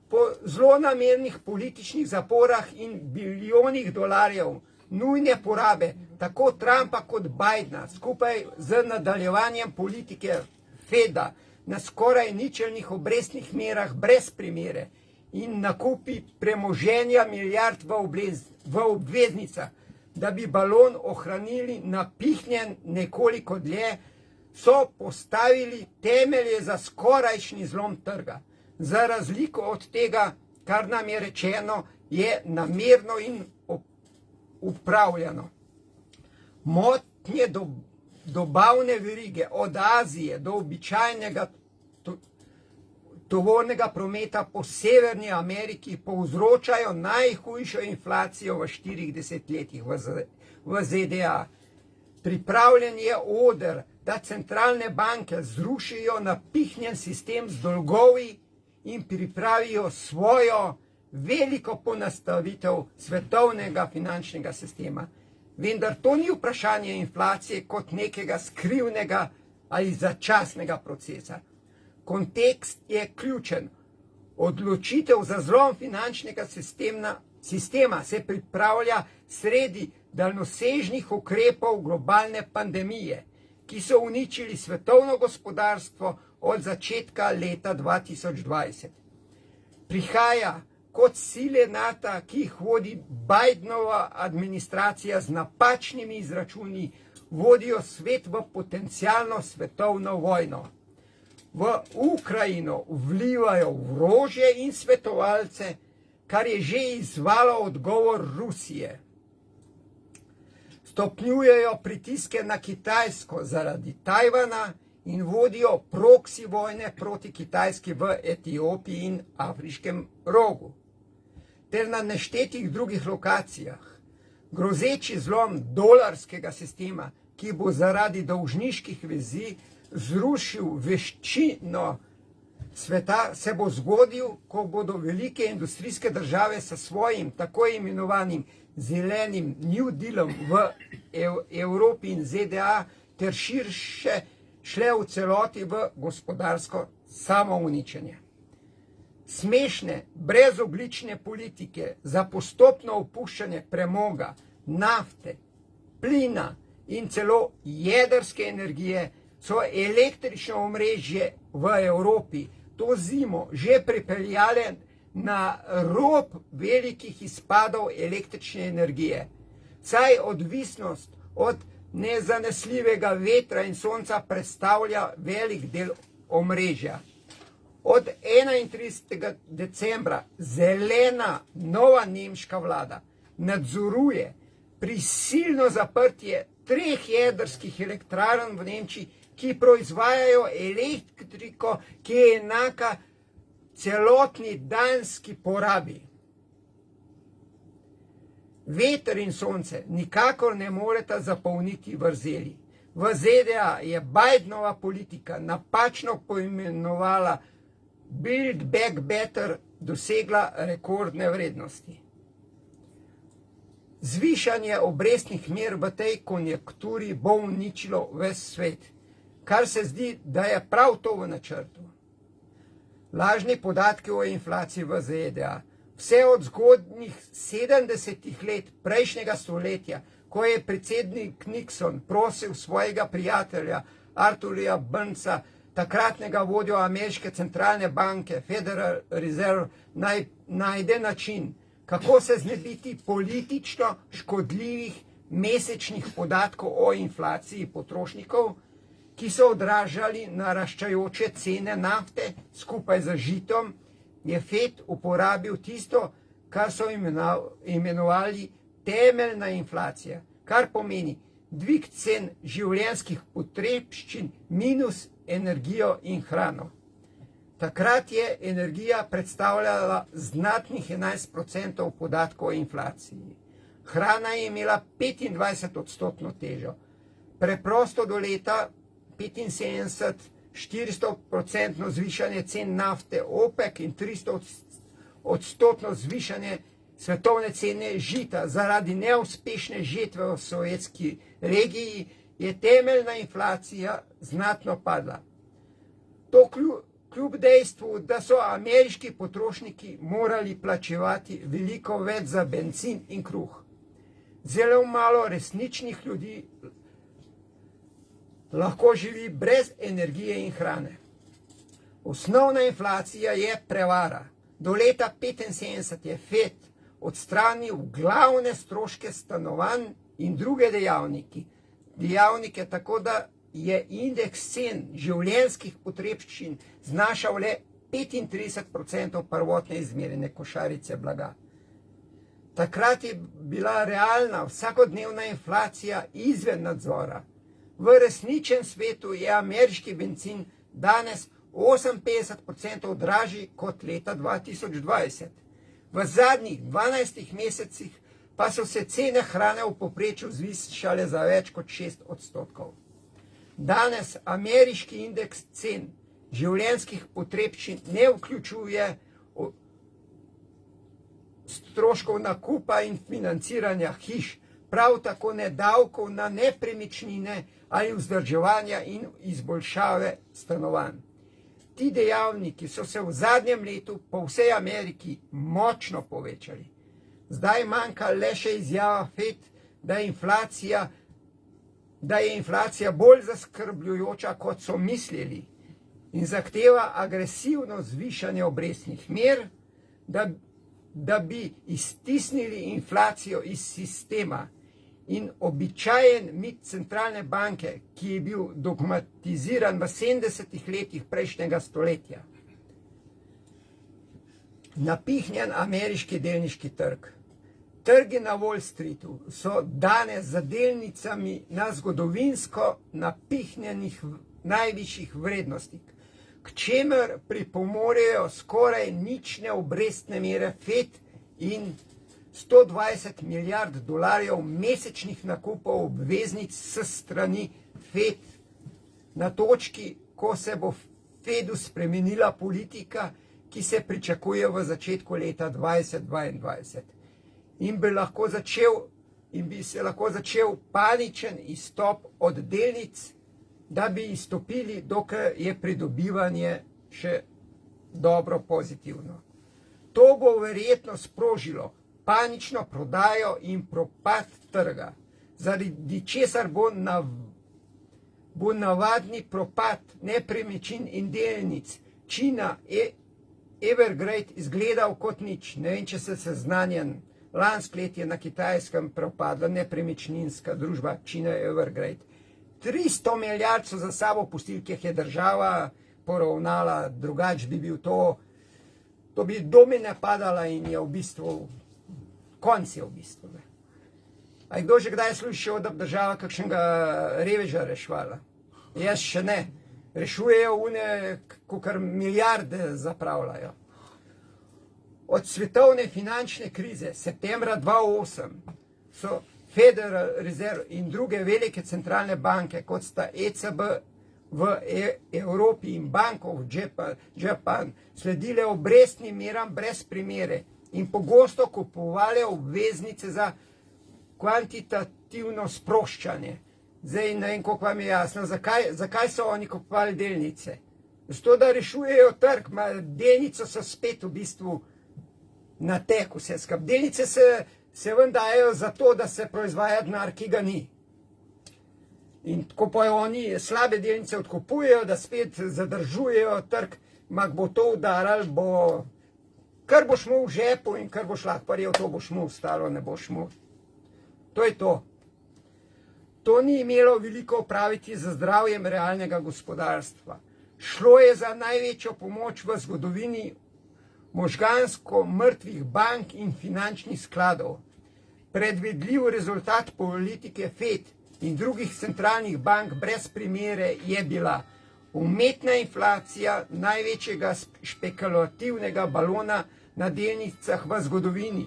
po zlonamernih političnih zaporah in bilijonih dolarjev, nujne porabe, tako Trumpa kot Bidna, skupaj z nadaljevanjem politike Feda na skoraj ničelnih obrestnih merah brez primere in nakupi premoženja milijard v obveznicah, da bi balon ohranili napihnjen nekoliko dlje, so postavili temelje za skorajšnji zlom trga. Za razliko od tega, kar nam je rečeno, je namerno in upravljano. Motnje dobavne verige od Azije do običajnega tovornega prometa po Severni Ameriki povzročajo najhujšo inflacijo v 40 letih v ZDA. Pripravljen je oder, da centralne banke zrušijo napihnjen sistem z dolgovi in pripravijo svojo veliko ponastavitev svetovnega finančnega sistema. Vendar to ni vprašanje inflacije kot nekega skrivnega ali začasnega procesa. Kontekst je ključen. Odločitev za zlom finančnega sistema se pripravlja sredi daljnosežnih ukrepov globalne pandemije, ki so uničili svetovno gospodarstvo od začetka leta 2020. Prihaja kot sile NATO, ki jih vodi Bidenova administracija z napačnimi izračuni, vodijo svet v potencialno svetovno vojno. V Ukrajino vlivajo orožje in svetovalce, kar je že izzvalo odgovor Rusije. Stopnjujejo pritiske na Kitajsko zaradi Tajvana in vodijo proksi vojne proti Kitajski v Etiopiji in Afriškem rogu, ter na neštetih drugih lokacijah. Grozeči zlom dolarskega sistema, ki bo zaradi dolžniških vezi zrušil veščino sveta, se bo zgodil, ko bodo velike industrijske države sa svojim tako imenovanim zelenim New Dealom v Evropi in ZDA ter širše šle v celoti v gospodarsko samouničenje. Smešne, brezoglične politike za postopno opuščanje premoga, nafte, plina in celo jedrske energije so električno omrežje v Evropi to zimo že pripeljale na rob velikih izpadov električne energije. Saj odvisnost od nezanesljivega vetra in sonca predstavlja velik del omrežja. Od 31. decembra zelena nova nemška vlada nadzoruje prisilno zaprtje 3 jedrskih elektrarn v Nemčiji, ki proizvajajo elektriko, ki je enaka celotni danski porabi. Veter in sonce nikakor ne moreta zapolniti vrzeli. V ZDA je Bidenova politika, napačno poimenovala Build Back Better, dosegla rekordne vrednosti. Zvišanje obrestnih mer v tej konjunkturi bo uničilo ves svet, kar se zdi, da je prav to v načrtu. Lažni podatki o inflaciji v ZDA. Vse od zgodnjih 70 let prejšnjega stoletja, ko je predsednik Nixon prosil svojega prijatelja Arthurja Burnsa, takratnega vodjo ameriške centralne banke Federal Reserve, naj najde način, kako se znebiti politično škodljivih mesečnih podatkov o inflaciji potrošnikov, ki so odražali naraščajoče cene nafte skupaj z žitom, je Fed uporabil tisto, kar so imenovali temeljna inflacija, kar pomeni dvig cen življenjskih potrebščin minus energijo in hrano. Takrat je energija predstavljala znatnih 11% podatkov o inflaciji. Hrana je imela 25% težo. Preprosto do leta 1975 400% zvišanje cen nafte OPEC in 300% zvišanje svetovne cene žita zaradi neuspešne žetve v sovjetski regiji, je temeljna inflacija znatno padla. To kljub dejstvu, da so ameriški potrošniki morali plačevati veliko več za bencin in kruh. Zelo malo resničnih ljudi lahko živi brez energije in hrane. Osnovna inflacija je prevara. Do leta 1975 je Fed odstranil glavne stroške stanovanj in druge dejavnike, tako da je indeks cen življenjskih potrebščin znašal le 35% prvotne izmerjene košarice blaga. Takrat je bila realna vsakodnevna inflacija izven nadzora. V resničnem svetu je ameriški bencin danes 58% dražji kot leta 2020. V zadnjih 12 mesecih pa so se cene hrane v povprečju zvišale za več kot 6%. Danes ameriški indeks cen življenjskih potrebščin ne vključuje stroškov nakupa in financiranja hiš, prav tako ne davkov na nepremičnine ali vzdrževanja in izboljšave stanovanj. Ti dejavniki so se v zadnjem letu po vsej Ameriki močno povečali. Zdaj manjka le še izjava FED, da je inflacija bolj zaskrbljujoča, kot so mislili, in zahteva agresivno zvišanje obrestnih mer, da bi iztisnili inflacijo iz sistema. In običajen mit centralne banke, ki je bil dogmatiziran v 70. letih prejšnjega stoletja. Napihnjen ameriški delniški trg. Trgi na Wall Streetu so danes za delnicami na zgodovinsko napihnjenih najvišjih vrednostih, k čemer pripomorejo skoraj nične obrestne mere FED in 120 milijard dolarjev mesečnih nakupov obveznic s strani FED na točki, ko se bo FED-u spremenila politika, ki se pričakuje v začetku leta 2022. In bi se lahko začel paničen izstop od delnic, da bi izstopili, dokler je pridobivanje še dobro pozitivno. To bo verjetno sprožilo panično prodajo in propad trga, zaradi česar bo navadni propad nepremičnin in delnic China Evergrande izgledal kot nič. Ne vem, če ste seznanjen, lansko leto je na Kitajskem propadla nepremičninska družba China Evergrande. 300 milijard so za sabo pustili, ki jih je država poravnala, drugače bi bil to bi domine padala in je v bistvu konc je v bistvu. A je kdo že kdaj slišal, da bi država kakšnega reveža rešvala? Jaz še ne. Rešujejo une, kakor milijarde zapravljajo. Od svetovne finančne krize septembra 2008 so Federal Reserve in druge velike centralne banke, kot sta ECB v Evropi in Bank of Japan, sledile obrestnim meram brez primere in pogosto kupovali obveznice za kvantitativno sproščanje. Zdaj ne vem, koliko vam je jasno, zakaj so oni kupovali delnice. Zato, da rešujejo trg, delnice so spet v bistvu na teku vse skupaj. Delnice se ven dajejo zato, da se proizvaja denar, ki ga ni. In ko pa oni slabe delnice odkupujejo, da spet zadržujejo trg, bo to udaralo, kar boš mu v žepu in kar boš lahko parjel, to boš mu ostalo, ne boš mu. To je to. To ni imelo veliko opraviti z zdravjem realnega gospodarstva. Šlo je za največjo pomoč v zgodovini možgansko mrtvih bank in finančnih skladov. Predvidljiv rezultat politike FED in drugih centralnih bank brez primere je bila umetna inflacija največjega špekulativnega balona na delnicah v zgodovini.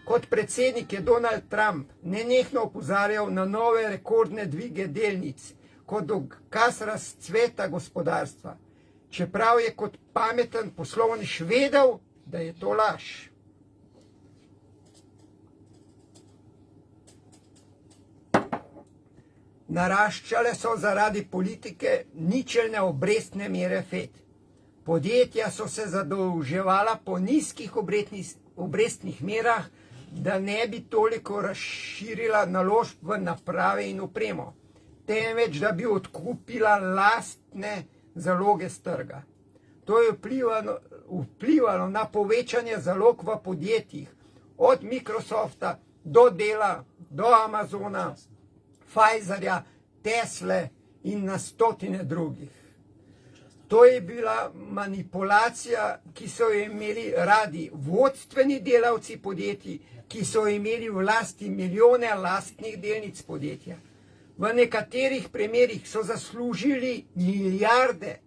Kot predsednik je Donald Trump nenehno opozarjal na nove rekordne dvige delnic kot dokaz razcveta gospodarstva, čeprav je kot pameten poslovnež vedel, da je to laž. Naraščale so zaradi politike ničelne obrestne mere FED. Podjetja so se zadolževala po nizkih obrestnih merah, da ne bi toliko razširila naložb v naprave in opremo, temveč da bi odkupila lastne zaloge s trga. To je vplivalo na povečanje zalog v podjetjih, od Microsofta do Della, do Amazona, Pfizerja, Tesle in na stotine drugih. To je bila manipulacija, ki so jo imeli radi vodstveni delavci podjetij, ki so imeli v lasti milijone lastnih delnic podjetja. V nekaterih primerih so zaslužili milijarde,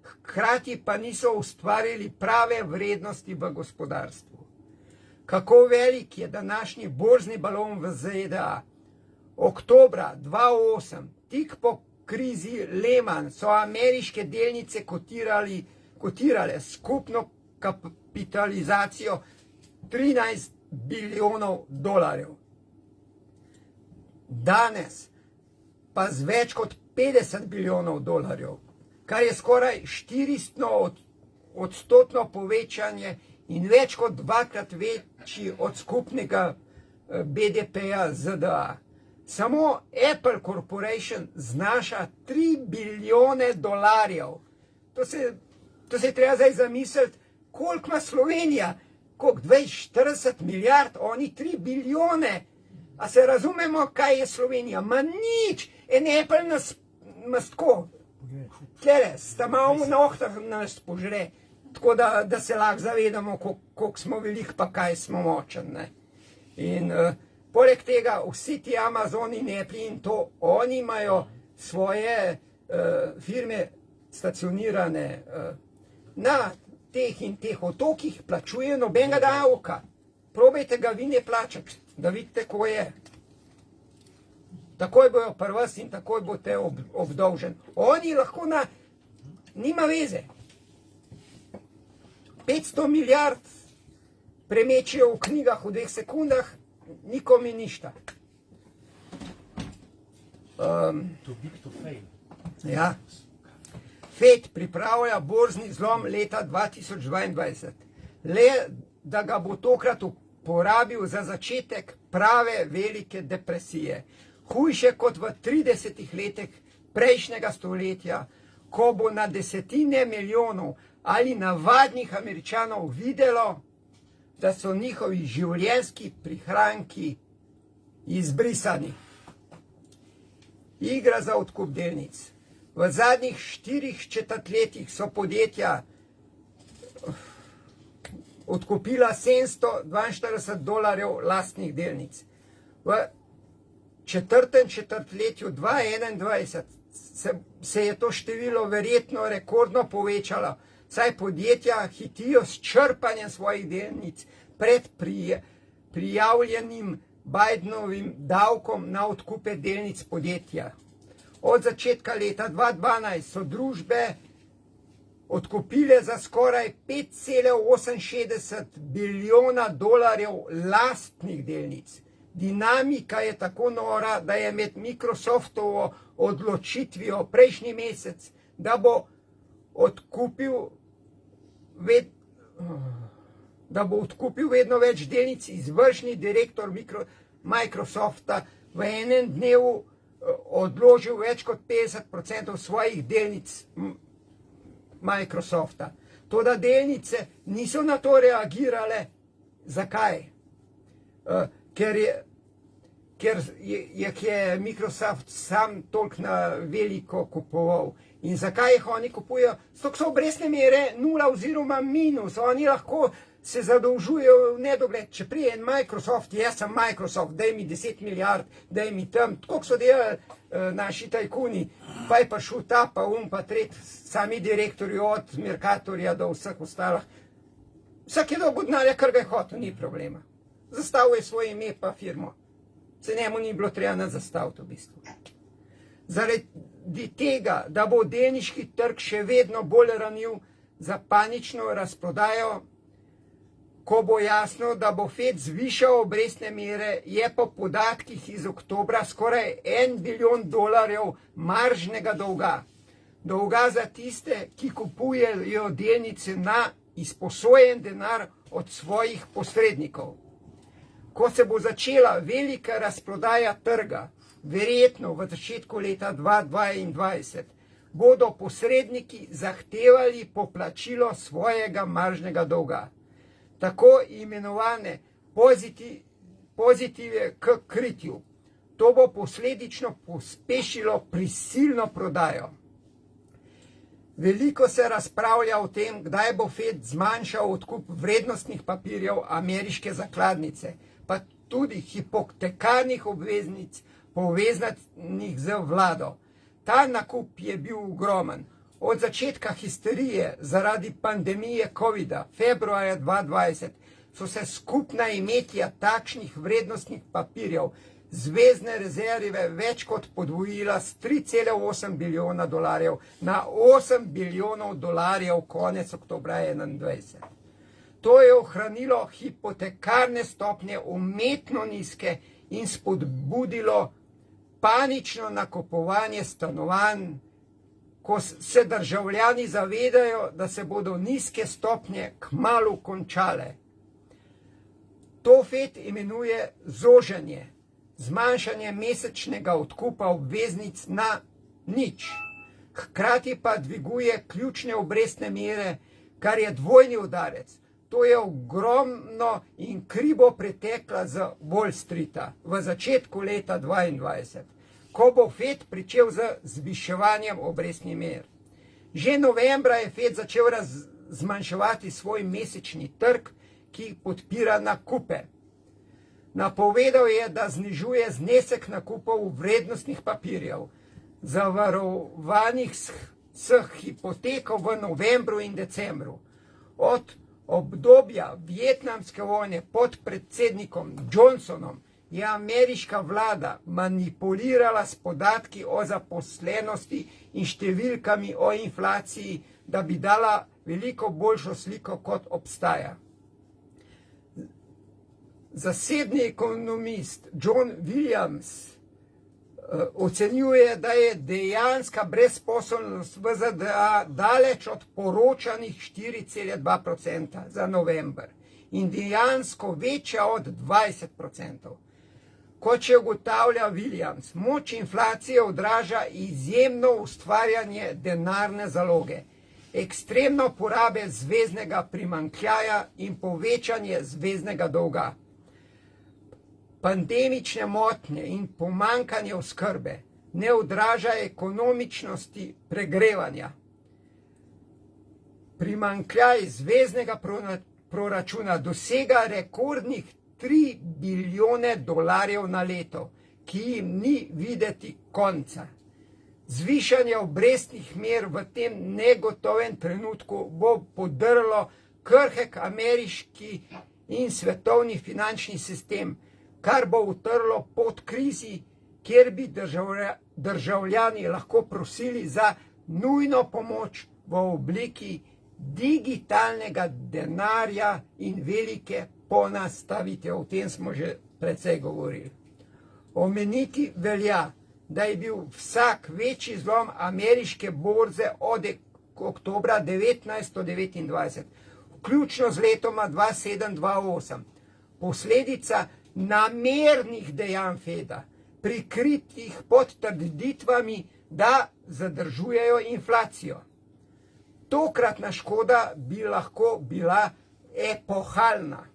hkrati pa niso ustvarili prave vrednosti v gospodarstvu. Kako velik je današnji borzni balon v ZDA? Oktobra 2008, tik po krizi Lehman, so ameriške delnice kotirale skupno kapitalizacijo 13 bilijonov dolarjev. Danes pa z več kot 50 bilijonov dolarjev, kar je skoraj 400% povečanje in več kot dvakrat večji od skupnega BDP-ja ZDA. Samo Apple Corporation znaša 3 bilijone dolarjev. To se treba zdaj zamisliti, koliko ima Slovenija, koliko 20-40 milijard, oni 3 bilijone. A se razumemo, kaj je Slovenija? Ma nič, en Apple nas tako, tlele, sta malo v nohtah nas požre, tako da se lahko zavedamo, koliko smo velik, pa kaj smo močen. In poleg tega, vsi ti Amazon in Apple in to, oni imajo svoje firme stacionirane na teh in teh otokih, plačuje nobenega davka. Probajte ga vi ne plačati, da vidite, ko je. Takoj bojo pri vas in takoj boste obdolžen. Oni lahko nima veze. 500 milijard premečijo v knjigah v 2 sekundah, nikomi ništa. Ja. FED pripravlja borzni zlom leta 2022. Le da ga bo tokrat uporabil za začetek prave velike depresije. Hujše kot v 30 letih prejšnjega stoletja, ko bo na desetine milijonov ali navadnih Američanov videlo, da so njihovi življenjski prihranki izbrisani. Igra za odkup delnic. V zadnjih 4 četrtletjih so podjetja odkupila $742 lastnih delnic. V četrtem četrtletju 2021 se je to število verjetno rekordno povečalo, saj podjetja hitijo s črpanjem svojih delnic pred prijavljenim Bidenovim davkom na odkupe delnic podjetja. Od začetka leta 2012 so družbe odkupile za skoraj 5,68 bilijona dolarjev lastnih delnic. Dinamika je tako nora, da je med Microsoftovo odločitvijo prejšnji mesec, da bo odkupil vedno več delnic, izvršni direktor Microsofta v enem dnevu odložil več kot 50% svojih delnic Microsofta. Toda delnice niso na to reagirale. Zakaj? Ker je Microsoft sam toliko na veliko kupoval. In zakaj jih oni kupujejo? Zato so obrestne mere 0 oziroma minus. Oni lahko se zadolžujejo v nedogled. Če prije en Microsoft, jaz sem Microsoft, daj mi 10 milijard, daj mi tam. Tako so delali naši tajkuni. Pa je prišel ta, pa pa tret, sami direktorji od Mercatorja do vseh ostalih. Vsak je dolgo denarja, kar ga je hotel, ni problema. Zastavil je svoje ime pa firmo. Se njemu ni bilo treba nas zastaviti v bistvu. Zaradi tega, da bo delniški trg še vedno bolj ranljiv za panično razprodajo, ko bo jasno, da bo FED zvišal obrestne mere, je po podatkih iz oktobra skoraj $1 bilijon maržnega dolga. Dolga za tiste, ki kupujejo delnice na izposojen denar od svojih posrednikov. Ko se bo začela velika razprodaja trga, verjetno v začetku leta 2022, bodo posredniki zahtevali poplačilo svojega maržnega dolga. Tako imenovane pozitive k kritju. To bo posledično pospešilo prisilno prodajo. Veliko se razpravlja o tem, kdaj bo FED zmanjšal odkup vrednostnih papirjev ameriške zakladnice, pa tudi hipotekarnih obveznic povezanih z vlado. Ta nakup je bil ogromen. Od začetka histerije zaradi pandemije COVID-a februarja 2020 so se skupna imetja takšnih vrednostnih papirjev zvezne rezerve več kot podvojila z 3,8 bilijona dolarjev na 8 bilijonov dolarjev konec oktobra 2021. To je ohranilo hipotekarne stopnje umetno nizke in spodbudilo panično nakupovanje stanovanj, ko se državljani zavedajo, da se bodo nizke stopnje kmalu končale. To FED imenuje zoženje, zmanjšanje mesečnega odkupa obveznic na nič. Hkrati pa dviguje ključne obrestne mere, kar je dvojni udarec. To je ogromno in krivo pretekla z Wall Streeta v začetku leta 2022, ko bo FED pričel z zviševanjem obrestnih mer. Že novembra je FED začel zmanjševati svoj mesečni trg, ki podpira nakupe. Napovedal je, da znižuje znesek nakupov vrednostnih papirjev, zavarovanih s hipoteko v novembru in decembru. Od obdobja vietnamske vojne pod predsednikom Johnsonom je ameriška vlada manipulirala s podatki o zaposlenosti in številkami o inflaciji, da bi dala veliko boljšo sliko, kot obstaja. Zasebni ekonomist John Williams ocenjuje, da je dejanska brezposelnost v ZDA daleč od poročanih 4,2% za november in dejansko večja od 20%. Kot še ugotavlja Williams, moč inflacije odraža izjemno ustvarjanje denarne zaloge, ekstremno porabe zveznega primanjkljaja in povečanje zveznega dolga. Pandemične motnje in pomanjkanje oskrbe ne odraža ekonomičnosti pregrevanja. Primanjkljaj zveznega proračuna dosega rekordnih 3 bilijone dolarjev na leto, ki jim ni videti konca. Zvišanje obrestnih mer v tem negotovem trenutku bo podrlo krhek ameriški in svetovni finančni sistem, kar bo utrlo pot krizi, kjer bi državljani lahko prosili za nujno pomoč v obliki digitalnega denarja in velike ponastavitve. O tem smo že precej govorili. Omeniti velja, da je bil vsak večji zlom ameriške borze od oktobra 1929, vključno z letoma 2007-2008, posledica namernih dejanj FED-a, prikritih pod trditvami, da zadržujejo inflacijo. Tokratna škoda bi lahko bila epohalna.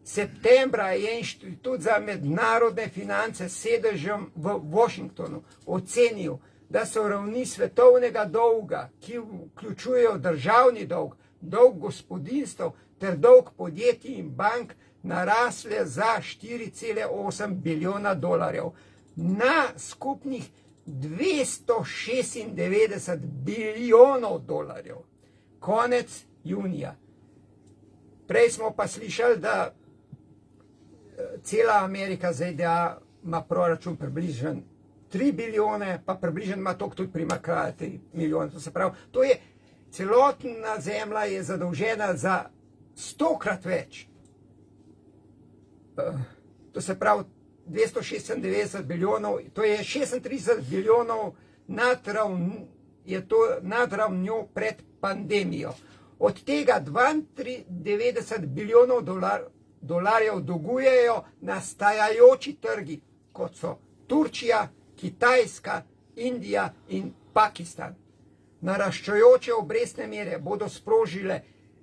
Septembra je Inštitut za mednarodne finance s sedežem v Washingtonu ocenil, da so ravni svetovnega dolga, ki vključujejo državni dolg, dolg gospodinjstev ter dolg podjetij in bank, narasle za 4,8 bilijona dolarjev na skupnih 296 bilijonov dolarjev. Konec junija. Prej smo pa slišali, da cela Amerika, ZDA, ima proračun približno 3 bilijone, pa približno ima toliko tudi primanjkljaja 3 milijone. To se pravi, to je celotna zemlja je zadolžena za 100-krat več. To se pravi 296 bilijonov, to je 36 bilijonov nad ravnjo pred pandemijo. Od tega 92 bilijonov dolarjev dolgujejo nastajajoči trgi, kot so Turčija, Kitajska, Indija in Pakistan. Naraščajoče obrestne mere bodo sprožile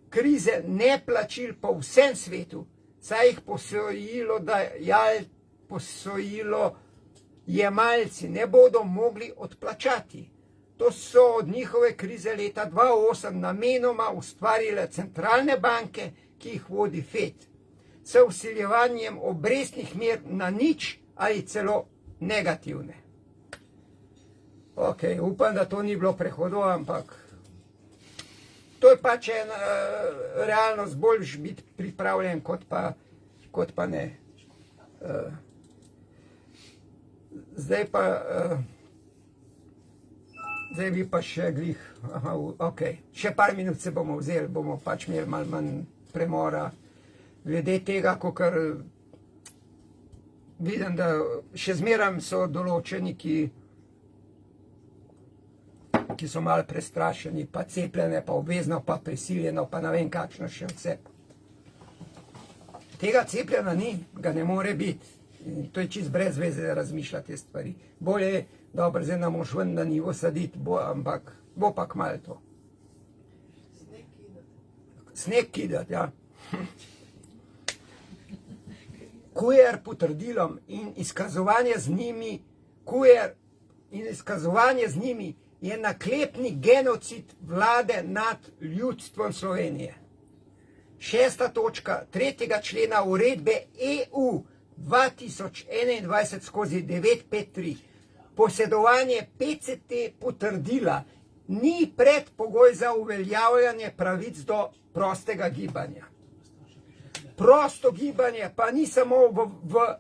krize neplačil po vsem svetu, saj jih posojilojemalci ne bodo mogli odplačati. To so od njihove krize leta 2008 namenoma ustvarile centralne banke, ki jih vodi FED. s vsiljevanjem obrestnih mer na nič ali celo negativne. Ok, upam, da to ni bilo prehodov, ampak to je pač ena realnost, boljš biti pripravljen, kot pa ne. Zdaj bi pa še glih, ok, še par minut se bomo vzeli, bomo pač imeli malo manj premora. Glede tega, kakor vidim, da še zmeram so določeni, ki so malo prestrašeni, pa cepljene, pa obvezno, pa prisiljeno, pa ne vem kakšno še vse. Tega cepljena ni, ga ne more biti. In to je čist brez veze razmišljati te stvari. Bolje je, dobro, zdaj nam moš ven na nivo saditi, ampak bo pa kmalu to. Sneg kidati, ja. QR potrdilom in izkazovanje z njimi je naklepni genocid vlade nad ljudstvom Slovenije. 6. točka 3. člena uredbe EU 2021/953. Posedovanje PCT potrdila ni predpogoj za uveljavljanje pravic do prostega gibanja. Prosto gibanje pa ni samo v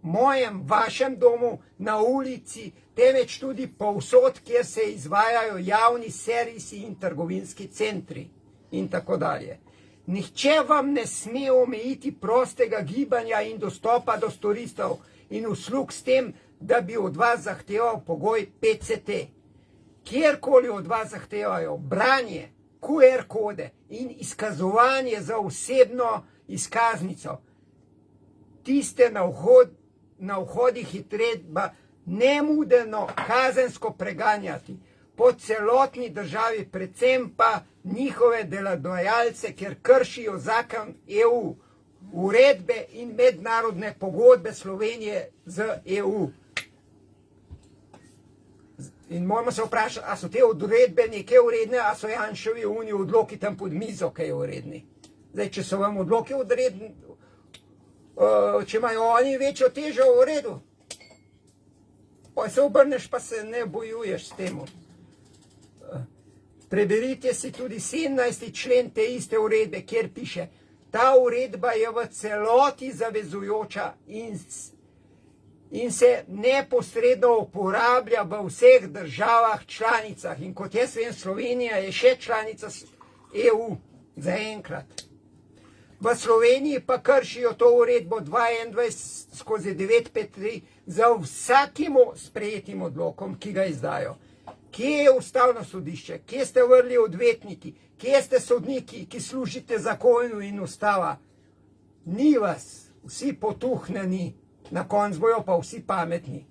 mojem, vašem domu, na ulici, temveč tudi povsod, kjer se izvajajo javni servisi in trgovinski centri in tako dalje. Nihče vam ne sme omejiti prostega gibanja in dostopa do storitev in uslug s tem, da bi od vas zahteval pogoj PCT. Kjerkoli od vas zahtevajo branje QR kode in izkazovanje za osebno izkaznico, tiste na vhodih je treba nemudeno kazensko preganjati po celotni državi, predvsem pa njihove delodajalce, ker kršijo zakon EU, uredbe in mednarodne pogodbe Slovenije z EU. In moramo se vprašati, a so te uredbe nekaj uredne, a so Janševi uniji odloki tam pod mizo kaj uredni. Zdaj, če so vam odloki odredni, če imajo oni večjo težo, v redu. Pa se obrneš, pa se ne bojuješ s tem. Preberite si tudi 17. člen te iste uredbe, kjer piše, ta uredba je v celoti zavezujoča in se neposredno uporablja v vseh državah članicah. In kot jaz vem, Slovenija je še članica EU zaenkrat. V Sloveniji pa kršijo to uredbo 2021/953 za vsakim sprejetim odlokom, ki ga izdajo. Kje je ustavno sodišče? Kje ste vrli odvetniki? Kje ste sodniki, ki služite zakonu in ustava? Ni vas, vsi potuhneni, na koncu bojo pa vsi pametni.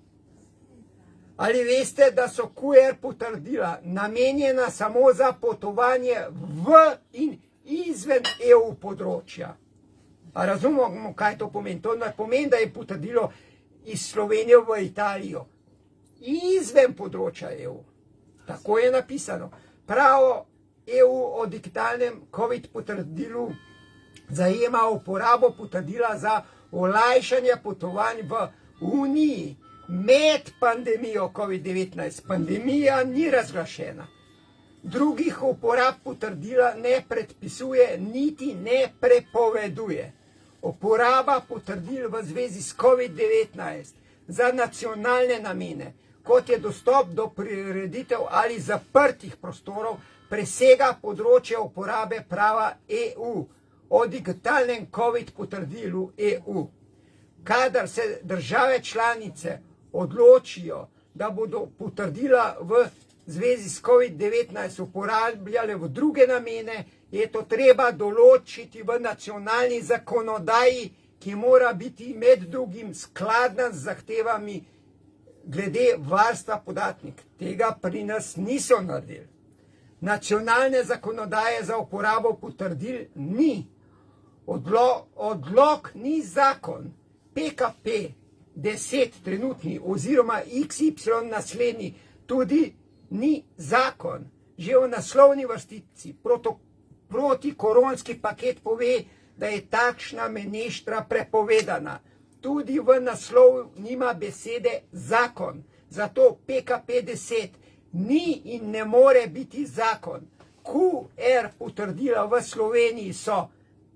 Ali veste, da so QR potrdila namenjena samo za potovanje v in izven EU področja? A razumemo, kaj to pomeni? To ne pomeni, da je potrdilo iz Slovenije v Italijo. Izven področja EU. Tako je napisano. Pravo EU o digitalnem COVID potrdilu zajema uporabo potrdila za olajšanje potovanj v Uniji med pandemijo COVID-19. Pandemija ni razglašena. Drugih uporab potrdila ne predpisuje, niti ne prepoveduje. Uporaba potrdil v zvezi s COVID-19 za nacionalne namene, kot je dostop do prireditev ali zaprtih prostorov, presega področje uporabe prava EU o digitalnem COVID potrdilu EU. Kadar se države članice odločijo, da bodo potrdila v zvezi s COVID-19 uporabljale v druge namene, je to treba določiti v nacionalni zakonodaji, ki mora biti med drugim skladna z zahtevami glede varstva podatnikov. Tega pri nas niso naredili. Nacionalne zakonodaje za uporabo potrdil ni. Odlok ni zakon. PKP 10 trenutni oziroma XY naslednji tudi ni zakon. Že v naslovni vrstici protikoronski paket pove, da je takšna meneštra prepovedana. Tudi v naslovu nima besede zakon. Zato PKP10 ni in ne more biti zakon. QR potrdila v Sloveniji so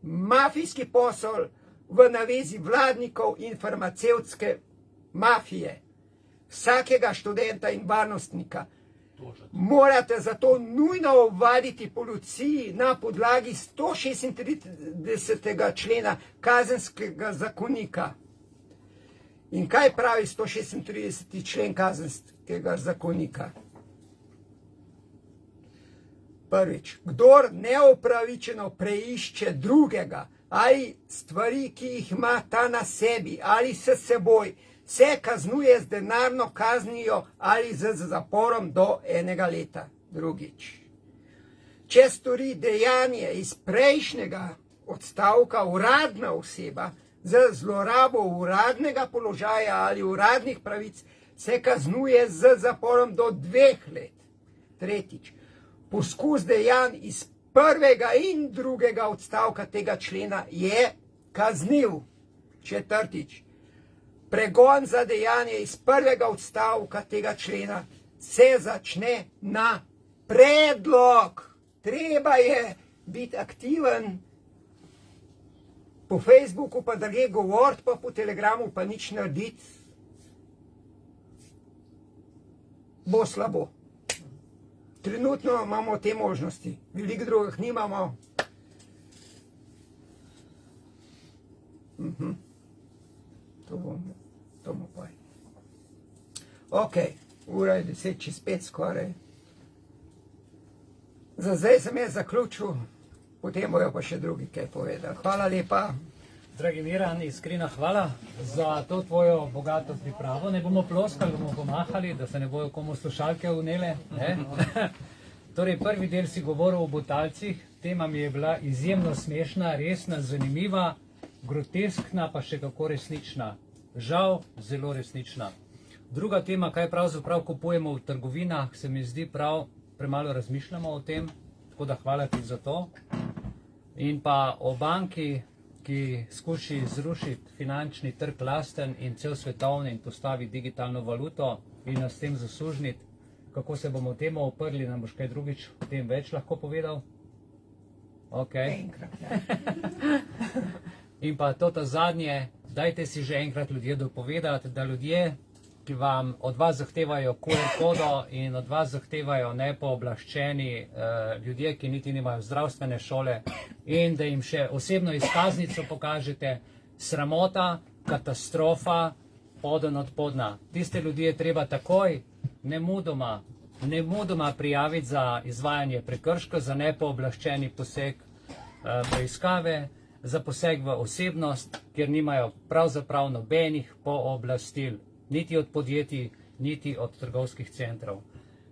mafijski posel v navezi vladnikov in farmacevtske mafije. Vsakega študenta in varnostnika morate zato nujno ovaditi policiji na podlagi 136. člena Kazenskega zakonika. In kaj pravi 136. člen Kazenskega zakonika? Prvič, kdor neopravičeno preišče drugega ali stvari, ki jih ima ta na sebi ali s seboj, se kaznuje z denarno kaznijo ali z zaporom do 1 leta. Drugič, če stori dejanje iz prejšnjega odstavka uradna oseba z zlorabo uradnega položaja ali uradnih pravic, se kaznuje z zaporom do 2 let. Tretjič, poskus dejanj iz prvega in drugega odstavka tega člena je kazniv. Četrtič, pregon za dejanje iz prvega odstavka tega člena se začne na predlog. Treba je biti aktiven po Facebooku, pa drugje govoriti, pa po Telegramu, pa nič narediti. Bo slabo. Trenutno imamo te možnosti, veliko drugih nimamo. To bomo pa. Ok, ura je 10:05 skoraj. Za zdaj sem jaz zaključil, potem bojo pa še drugi kaj povedali. Hvala lepa. Dragi Miran, iskrena hvala za to tvojo bogato pripravo. Ne bomo ploskali, bomo pomahali, da se ne bojo komu slušalke vnele. Torej, prvi del si govoril o Butalcih. Tema mi je bila izjemno smešna, resna, zanimiva, groteskna, pa še kako resnična. Žal, zelo resnična. Druga tema, kaj pravzaprav kupujemo v trgovinah, se mi zdi prav, premalo razmišljamo o tem, tako da hvala ti za to. In pa o banki, ki skuši zrušiti finančni trg lasten in cel svetovni in postavi digitalno valuto in nas s tem zasužniti. Kako se bomo temu oprli, nam boš kaj drugič o tem več lahko povedal? Ok. In pa to ta zadnje, dajte si že enkrat ljudje dopovedati, da ljudje, ki vam od vas zahtevajo QR kodo in od vas zahtevajo nepooblaščeni ljudje, ki niti nimajo zdravstvene šole, in da jim še osebno izkaznico pokažete, sramota, katastrofa, poden od podna. Tiste ljudi je treba takoj, nemudoma prijaviti za izvajanje prekrška, za nepooblaščeni poseg preiskave, za poseg v osebnost, kjer nimajo pravzaprav nobenih pooblastil, niti od podjetij, niti od trgovskih centrov.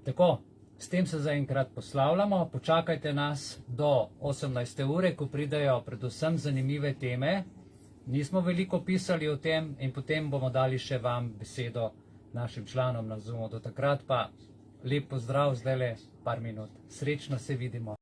Tako, s tem se zaenkrat poslavljamo, počakajte nas do 18. ure, ko pridejo predvsem zanimive teme. Nismo veliko pisali o tem in potem bomo dali še vam besedo našim članom na Zoomu. Do takrat pa lep pozdrav, zdajle par minut. Srečno se vidimo.